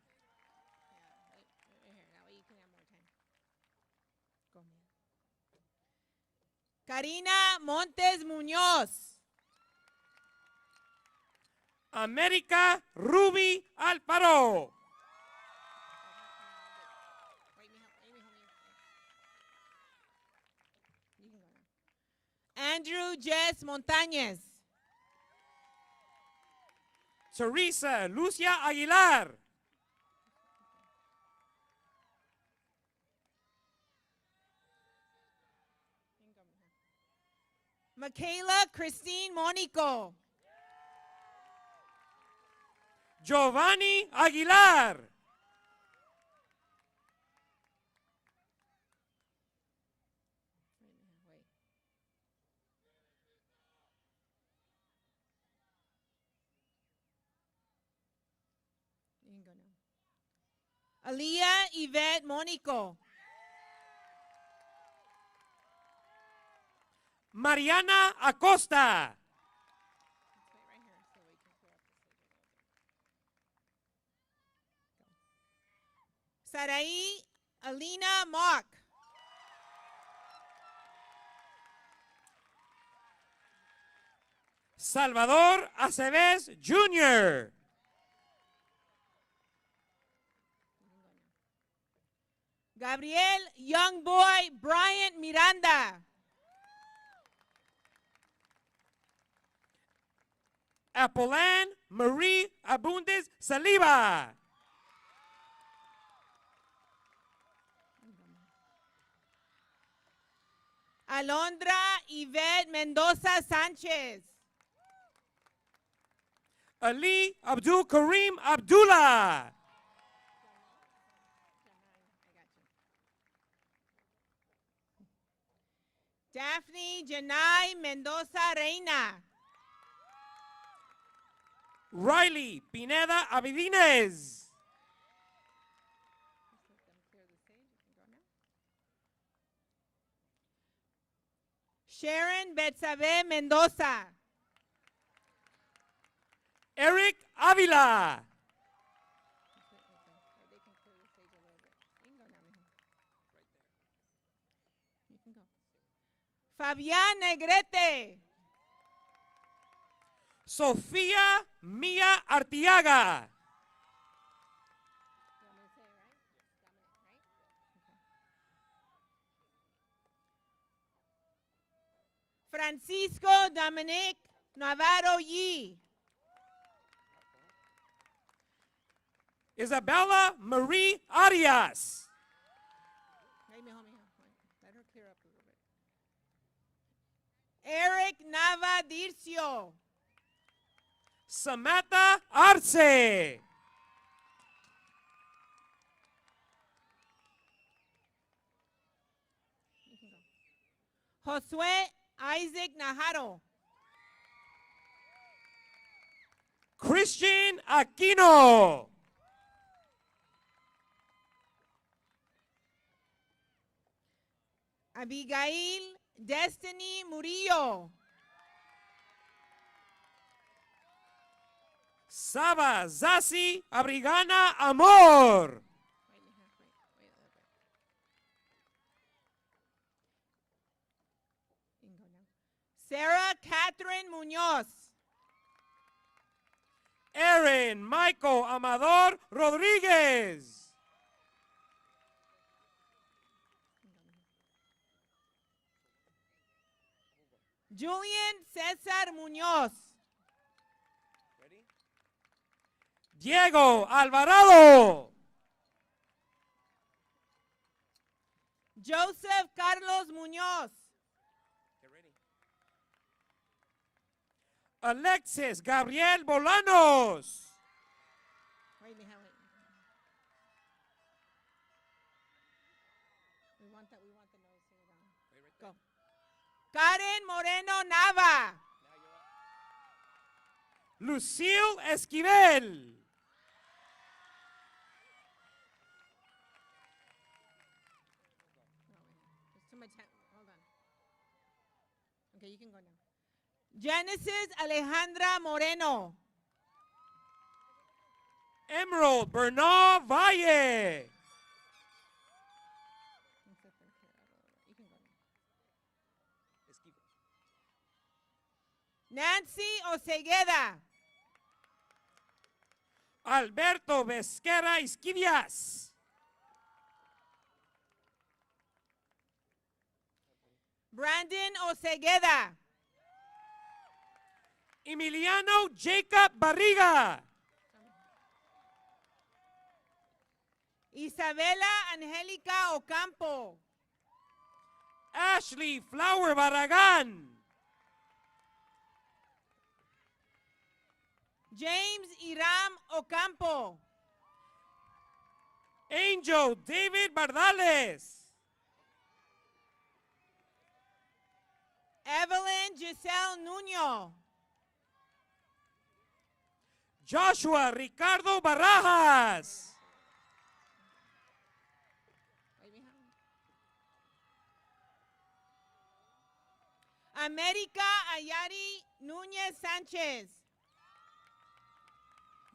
Karina Montes Muñoz. América Ruby Alfaro. Andrew Jess Montañez. Teresa Lucia Aguilar. Michaela Christine Monico. Giovanni Aguilar. Aliyah Yvette Monico. Mariana Acosta. Sarai Alina Mock. Salvador Aceves Jr. Gabriel Young Boy Bryant Miranda. Apollon Marie Abundes Saliba. Alondra Yvette Mendoza Sanchez. Ali Abdul Karim Abdullah. Daphne Janai Mendoza Reina. Riley Pineda Avidines. Sharon Betsabe Mendoza. Eric Avila. Fabián Negrete. Sofía Mia Artiaga. Francisco Dominic Navarro Yee. Isabella Marie Arias. Let her clear up a little bit. Eric Nava Dircio. Samantha Arce. Josué Isaac Najaro. Christian Aquino. Abigail Destiny Murillo. Saba Zasi Abrigana Amor. Sarah Catherine Munoz. Aaron Michael Amador Rodriguez. Julian Cesar Munoz. Diego Alvarado. Joseph Carlos Munoz. Alexis Gabriel Bolanos. Wait, Mija, wait. We want the nose here down. Go. Karen Moreno Nava. Lucille Esquivel. There's too much. Hold on. Okay, you can go now. Genesis Alejandra Moreno. Emerald Bernard Valle. Nancy Osegueda. Alberto Vesquera Isquivias. Brandon Osegueda. Emiliano Jacob Barriga. Isabela Angélica Ocampo. Ashley Flower Barragan. James Iram Ocampo. Angel David Bardales. Evelyn Giselle Nuño. Joshua Ricardo Barajas. América Ayari Núñez Sánchez.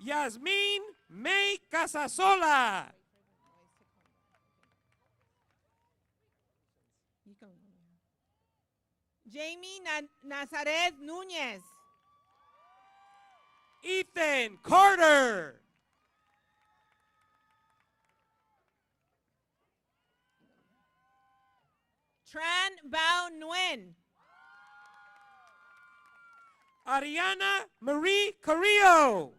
Yasmin May Casasola. Jamie Nazaret Núñez. Ethan Carter. Tran Bao Nguyen. Ariana Marie Carrillo.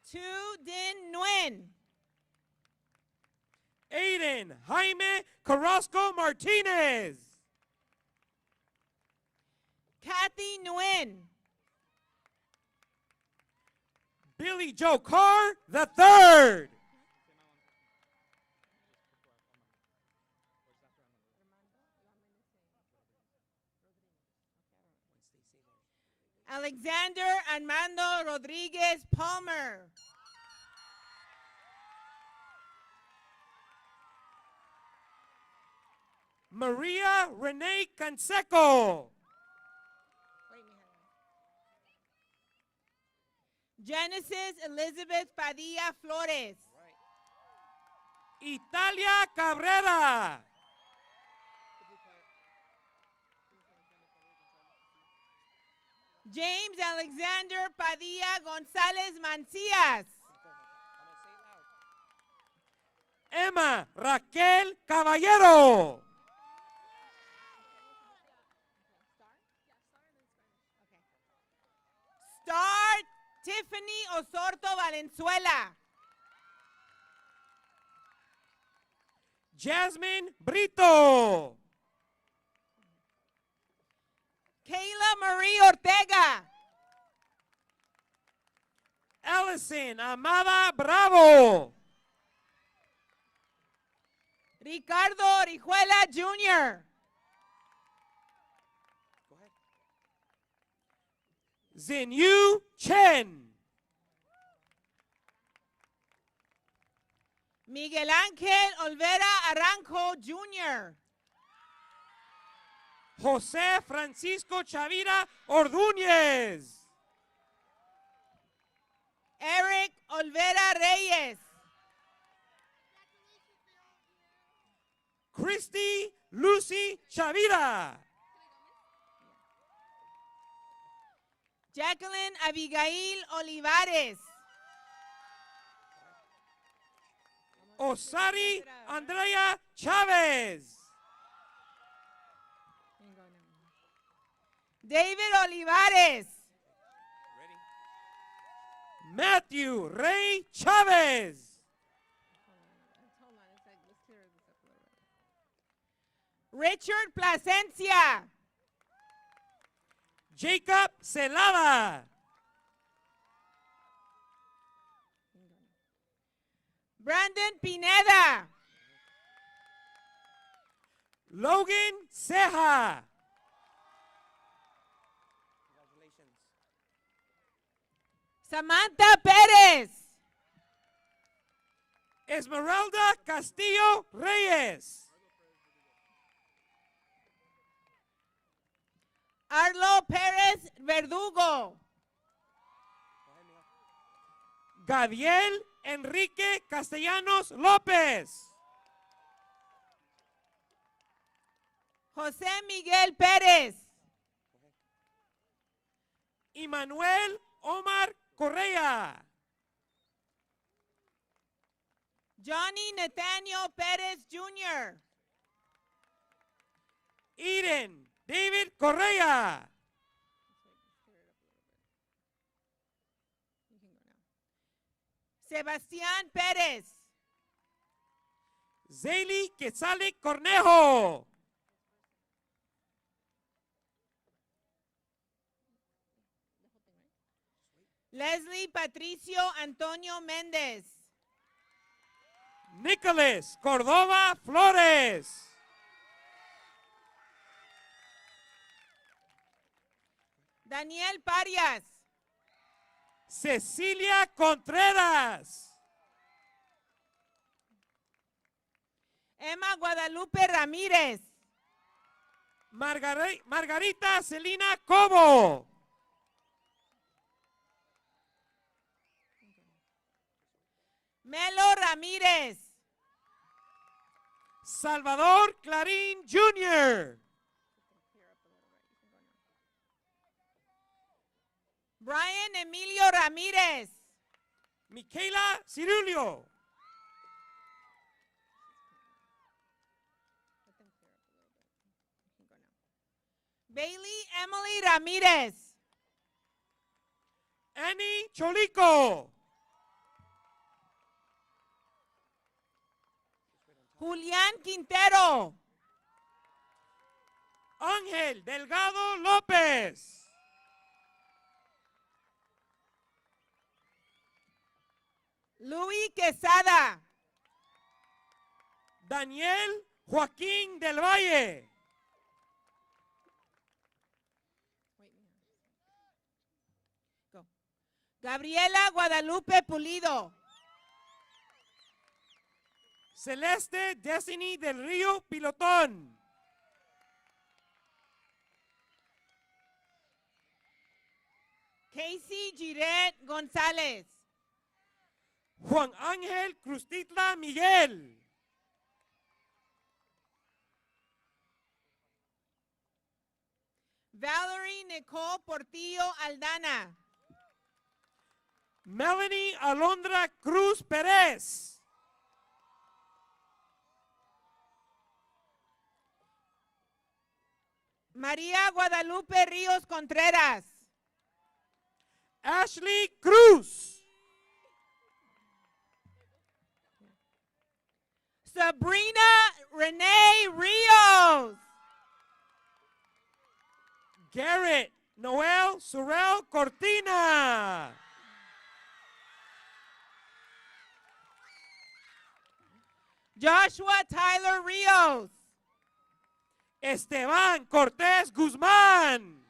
Tu Din Nguyen. Aiden Jaime Carrasco Martinez. Kathy Nguyen. Billy Joe Carr the third. Alexander Armando Rodriguez Palmer. Maria Renee Canseco. Genesis Elizabeth Padilla Flores. Italia Cabrera. James Alexander Padilla González Mancías. Emma Raquel Caballero. Star Tiffany Osorto Valenzuela. Jasmine Brito. Kayla Marie Ortega. Allison Amada Bravo. Ricardo Orihuela Jr. Xinyu Chen. Miguel Ángel Olvera Aranjo Jr. José Francisco Chavira Ordúñez. Eric Olvera Reyes. Christy Lucy Chavira. Jacqueline Abigail Olivares. Osari Andrea Chavez. David Olivares. Matthew Ray Chavez. Richard Plasencia. Jacob Celada. Brandon Pineda. Logan Ceja. Samantha Pérez. Esmeralda Castillo Reyes. Arlo Pérez Verdugo. Gabriel Enrique Castellanos López. José Miguel Pérez. Emmanuel Omar Correa. Johnny Nathaniel Pérez Jr. Eden David Correa. Sebastián Pérez. Zayli Quetzale Cornejo. Leslie Patricio Antonio Méndez. Nicholas Cordova Flores. Daniel Parias. Cecilia Contreras. Emma Guadalupe Ramírez. Margarita Celina Cobo. Melo Ramírez. Salvador Clarín Jr. Brian Emilio Ramírez. Michaela Cirulio. Bailey Emily Ramírez. Annie Cholico. Julián Quintero. Ángel Delgado López. Luis Quesada. Daniel Joaquín del Valle. Gabriela Guadalupe Pulido. Celeste Destiny del Río Pilotón. Casey Giret González. Juan Ángel Crustitla Miguel. Valerie Nicole Portillo Aldana. Melanie Alondra Cruz Pérez. María Guadalupe Ríos Contreras. Ashley Cruz. Sabrina Renee Rios. Garrett Noel Surel Cortina. Joshua Tyler Rios. Esteban Cortés Guzmán.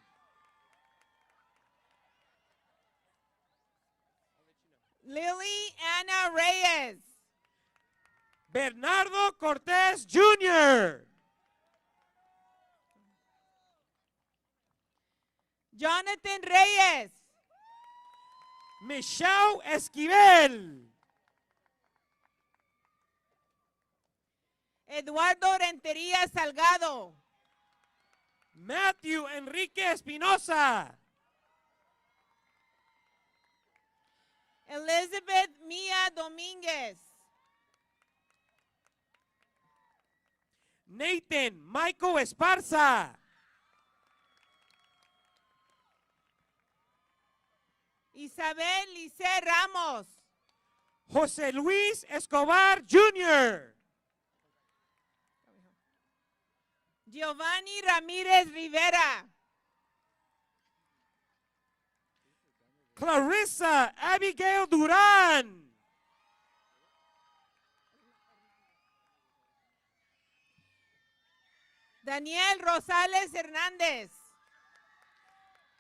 Lily Anna Reyes. Bernardo Cortés Jr. Jonathan Reyes. Michelle Esquivel. Eduardo Rentería Salgado. Matthew Enrique Espinosa. Elizabeth Mia Domínguez. Nathan Michael Esparza. Isabel Lice Ramos. José Luis Escobar Jr. Giovanni Ramírez Rivera. Clarissa Abigail Durán. Daniel Rosales Hernández.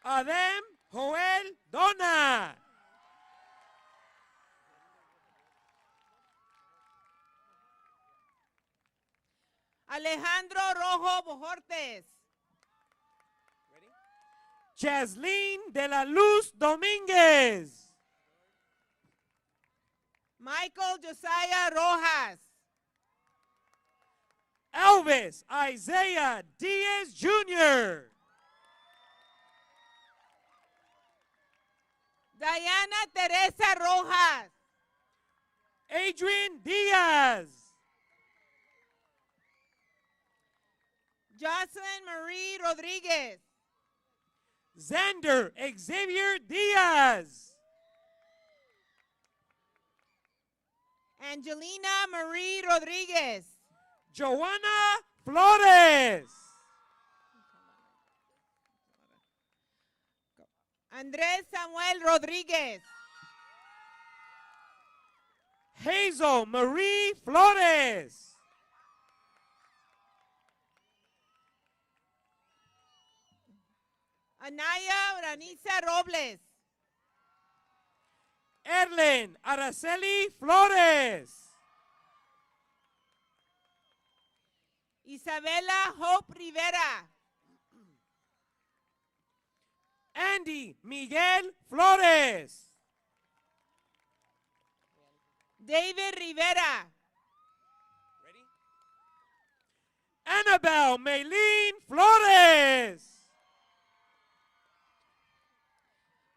Adem Joel Dona. Alejandro Rojo Bojortes. Jaslyn de la Luz Domínguez. Michael Josiah Rojas. Elvis Isaiah Diaz Jr. Diana Teresa Rojas. Adrian Diaz. Jocelyn Marie Rodriguez. Xander Xavier Diaz. Angelina Marie Rodriguez. Joanna Flores. Andrés Samuel Rodriguez. Hazel Marie Flores. Anaya Uraniza Robles. Erlen Araceli Flores. Isabela Hope Rivera. Andy Miguel Flores. David Rivera. Annabelle Maylene Flores.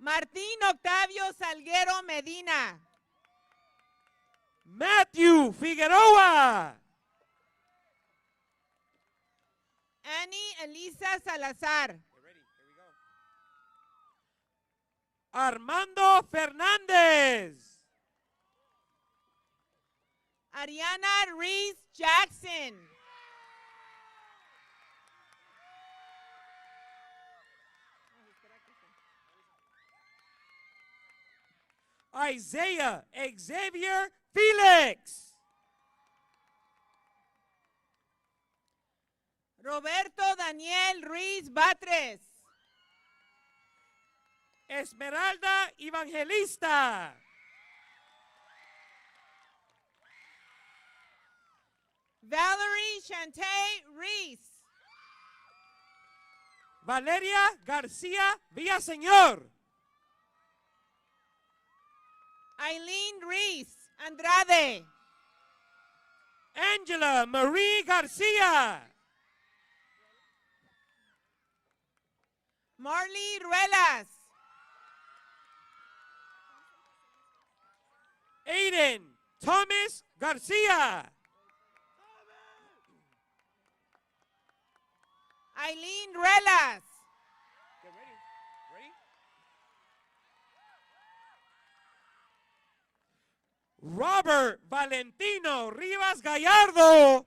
Martín Octavio Salguero Medina. Matthew Figueroa. Annie Elisa Salazar. Armando Fernández. Ariana Reese Jackson. Isaiah Xavier Felix. Roberto Daniel Ruiz Batres. Esmeralda Evangelista. Valerie Shantay Reese. Valeria García Villaseñor. Eileen Reese Andrade. Angela Marie García. Marley Ruelas. Aiden Thomas García. Eileen Ruelas. Robert Valentino Rivas Gallardo.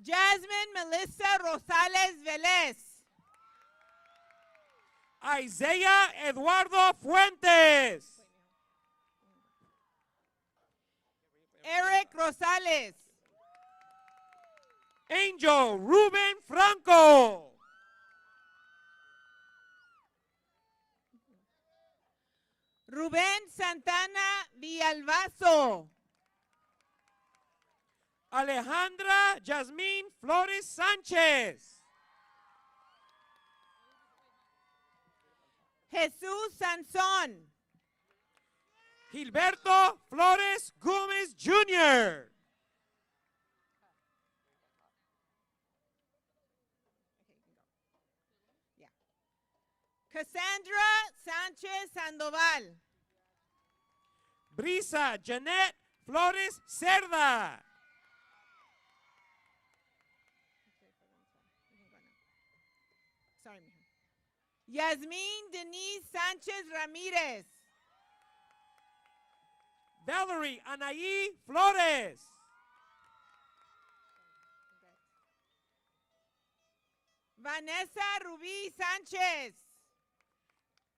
Jasmine Melissa Rosales Velez. Isaiah Eduardo Fuentes. Eric Rosales. Angel Ruben Franco. Rubén Santana Villalbazo. Alejandra Yasmín Flores Sánchez. Jesús Sansón. Gilberto Flores Gómez Jr. Cassandra Sánchez Sandoval. Brisa Janet Flores Cerda. Sorry, mija. Yasmín Denise Sánchez Ramírez. Valerie Anaí Flores. Vanessa Rubí Sánchez.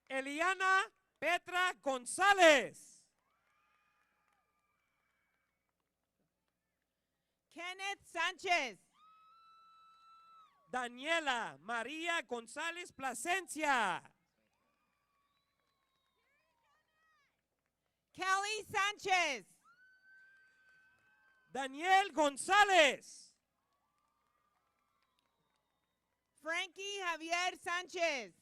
Eliana Petra González. Kenneth Sánchez. Daniela María González Plasencia. Kelly Sánchez. Daniel González. Frankie Javier Sánchez.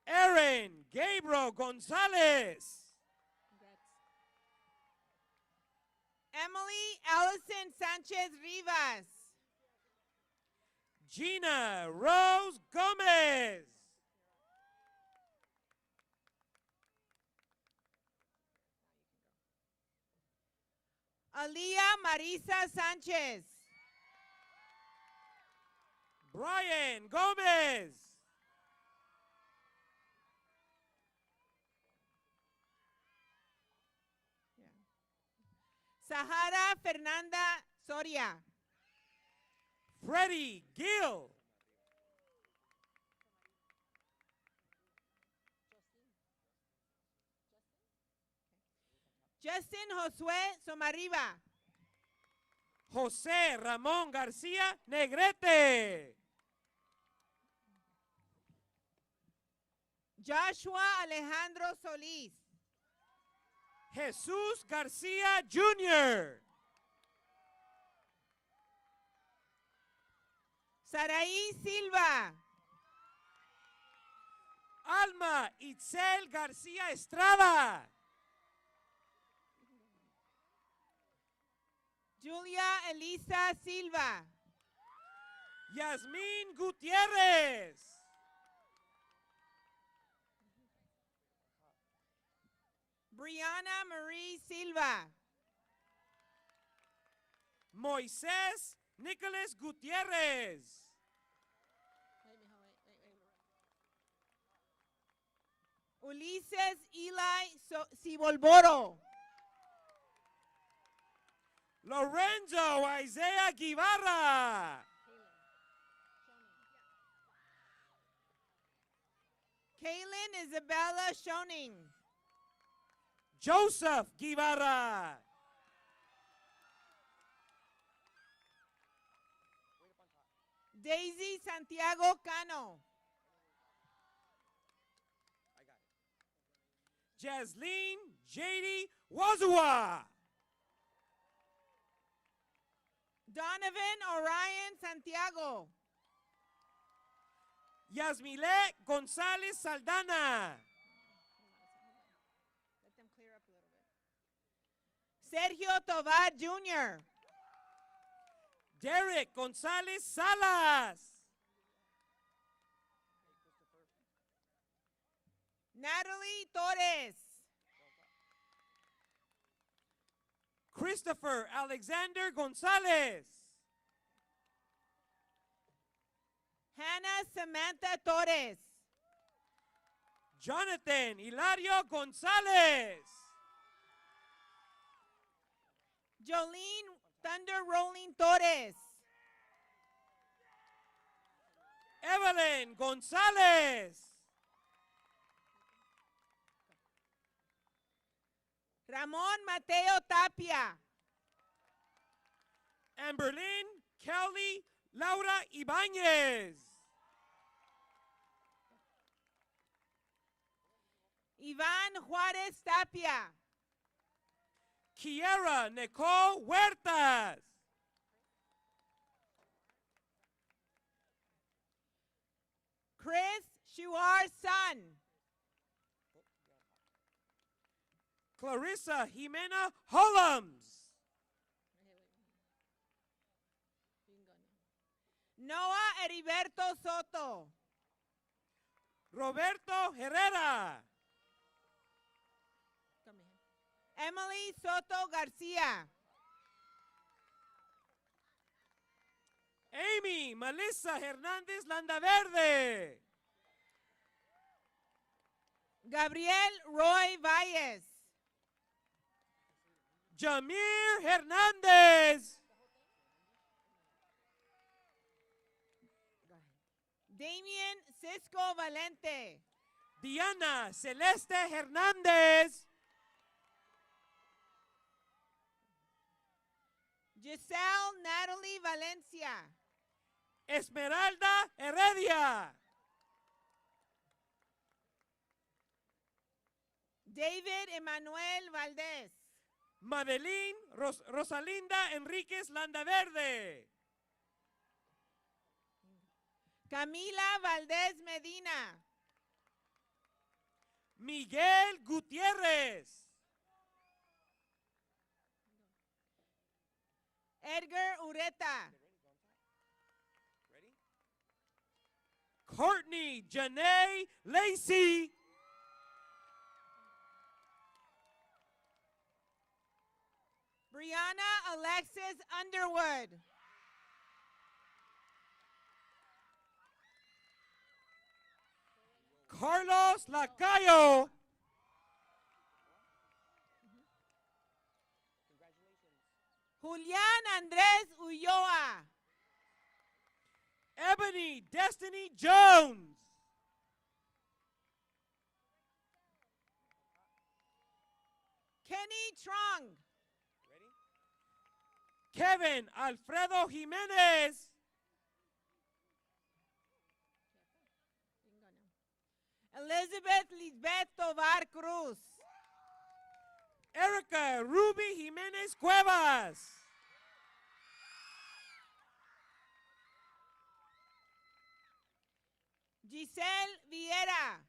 Aaron Gabriel González. Emily Allison Sánchez Rivas. Gina Rose Gómez. Alía Marisa Sánchez. Brian Gómez. Sahara Fernanda Soria. Freddie Gill. Justin Josué Somariva. José Ramón García Negrete. Joshua Alejandro Solís. Jesús García Jr. Saraí Silva. Alma Itzel García Estrada. Julia Elisa Silva. Yasmín Gutiérrez. Brianna Marie Silva. Moisés Nicolás Gutiérrez. Ulises Eli Cibolboro. Lorenzo Isaiah Guibarra. Kaylin Isabella Schoening. Joseph Guibarra. Daisy Santiago Cano. Jasleen J.D. Wazua. Donovan Orion Santiago. Yasmile González Saldana. Let them clear up a little bit. Sergio Tovar Jr. Derek González Salas. Natalie Torres. Christopher Alexander González. Hannah Samantha Torres. Jonathan Hilario González. Jolene Thunder Rolling Torres. Evelyn González. Ramón Mateo Tapia. Amberlyn Kelly Laura Ibáñez. Iván Juárez Tapia. Kiera Nicole Huertas. Chris Shuar Sun. Clarissa Jimena Hollums. Noah Heriberto Soto. Roberto Herrera. Emily Soto Garcia. Amy Melissa Hernández Landaverde. Gabriel Roy Valles. Jamir Hernández. Damien Cisco Valente. Diana Celeste Hernández. Giselle Natalie Valencia. Esmeralda Heredia. David Emanuel Valdés. Madeline Rosalinda Enríquez Landaverde. Camila Valdés Medina. Miguel Gutiérrez. Edgar Ureta. Courtney Janae Lacey. Brianna Alexis Underwood. Carlos Lacayo. Julián Andrés Ulloa. Ebony Destiny Jones. Kenny Trong. Kevin Alfredo Jimenez. Elizabeth Lisbeth Tovar Cruz. Erica Ruby Jimenez Cuevas. Giselle Viera.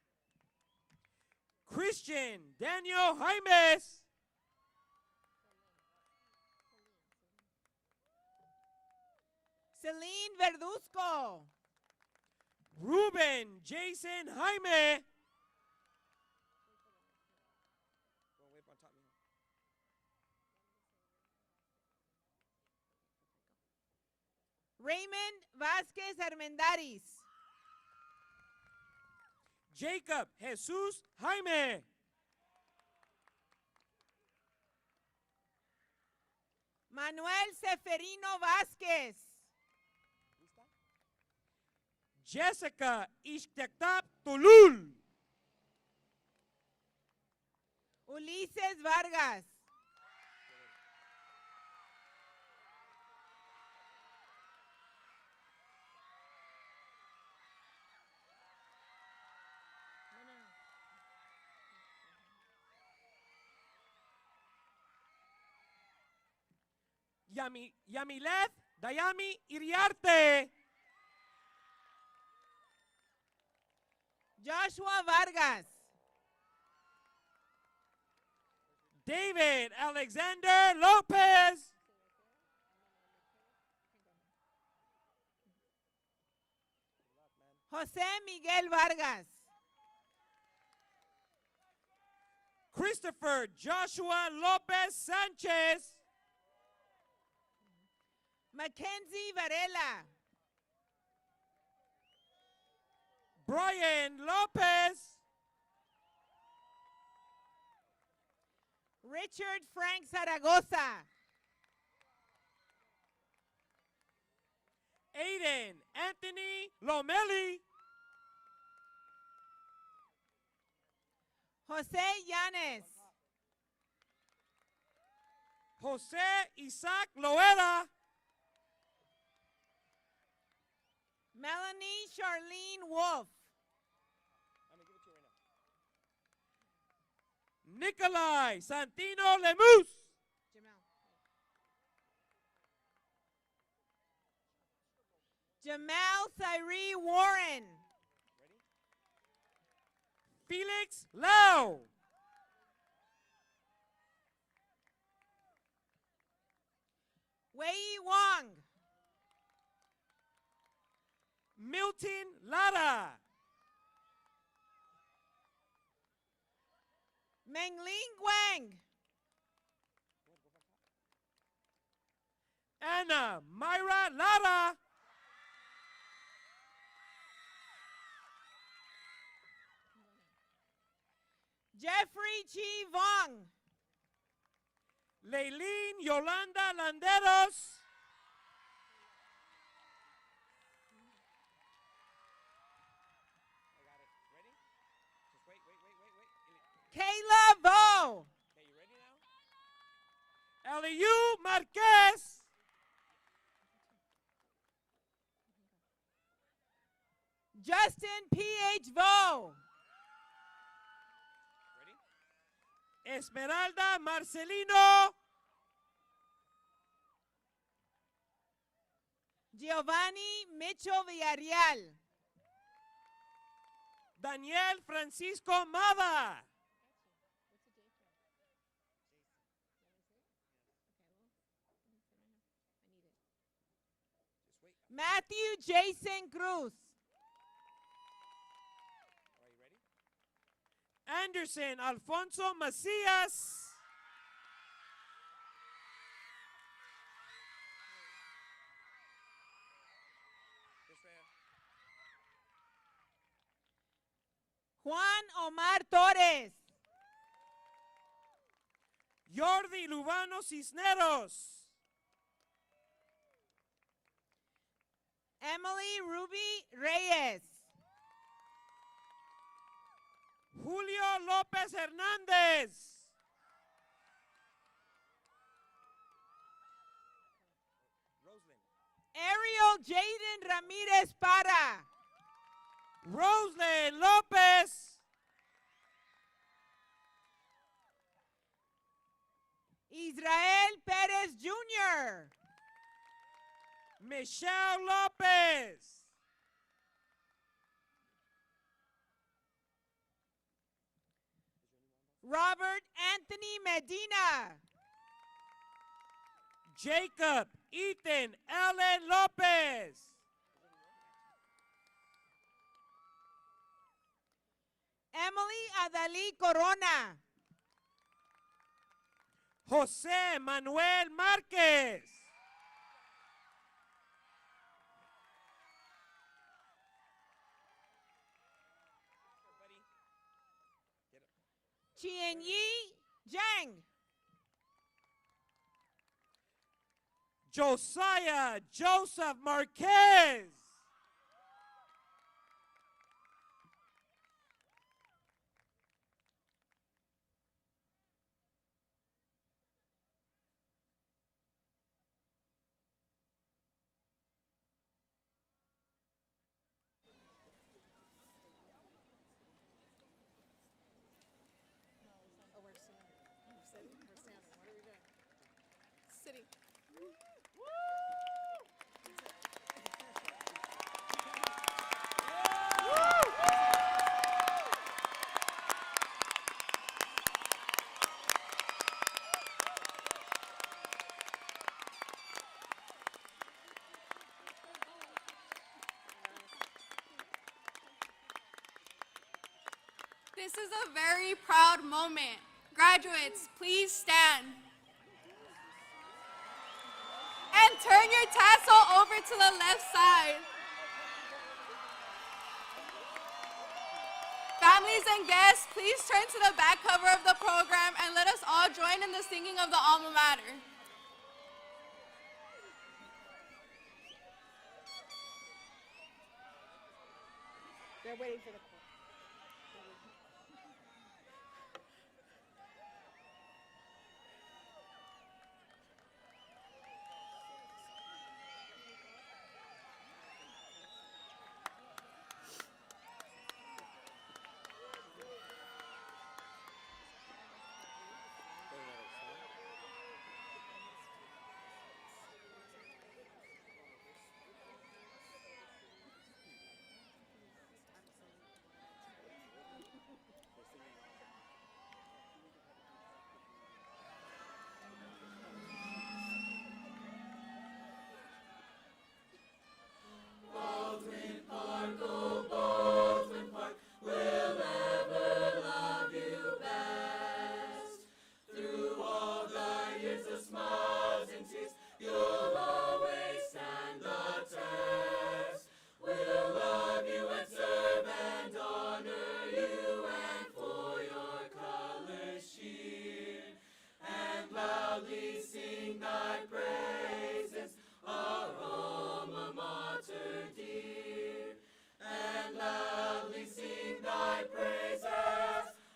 Christian Daniel Jaimes. Celine Verduzco. Ruben Jason Jaime. Raymond Vázquez Armendaris. Jacob Jesus Jaime. Manuel Seferino Vázquez. Jessica Ixtectap Tulul. Ulises Vargas. Yamileth Dayami Iriarte. Joshua Vargas. David Alexander Lopez. José Miguel Vargas. Christopher Joshua Lopez Sanchez. Mackenzie Varela. Brian Lopez. Richard Frank Zaragoza. Aiden Anthony Lomelli. José Llanes. Jose Isaac Loera. Melanie Charlene Wolf. Nikolai Santino Lemus. Jamal Cyree Warren. Felix Lau. Wei Wong. Milton Lara. Mengling Wang. Anna Myra Lara. Jeffrey Chi Vong. Leilín Yolanda Landeros. Kayla Vo. Eliu Marquez. Justin P.H. Vo. Esmeralda Marcelino. Giovanni Mitchell Villarreal. Daniel Francisco Mada. Matthew Jason Cruz. Anderson Alfonso Macías. Juan Omar Torres. Jordi Lubano Cisneros. Emily Ruby Reyes. Julio López Hernández. Ariel Jaden Ramirez Para. Roslyn López. Israel Pérez Jr. Michelle López. Robert Anthony Medina. Jacob Ethan Ellen López. Emily Adalí Corona. José Manuel Márquez. Chien-Yi Zhang. Josiah Joseph Marquez. Sitting. This is a very proud moment. Graduates, please stand. And turn your tassel over to the left side. Families and guests, please turn to the back cover of the program and let us all join in the singing of the alma mater. They're waiting for the Baldwin Park, oh Baldwin Park, we'll ever love you best. Through all the years of smiles and tears, you'll always stand the test. We'll love you and serve and honor you, and for your colors cheer, and loudly sing thy praises, our alma mater dear. And loudly sing thy praises,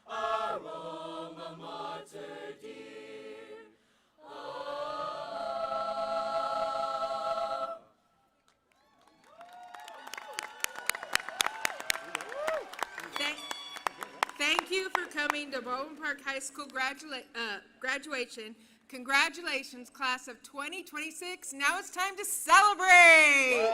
our alma mater dear. Thank you for coming to Baldwin Park High School graduation. Congratulations, class of 2026. Now it's time to celebrate.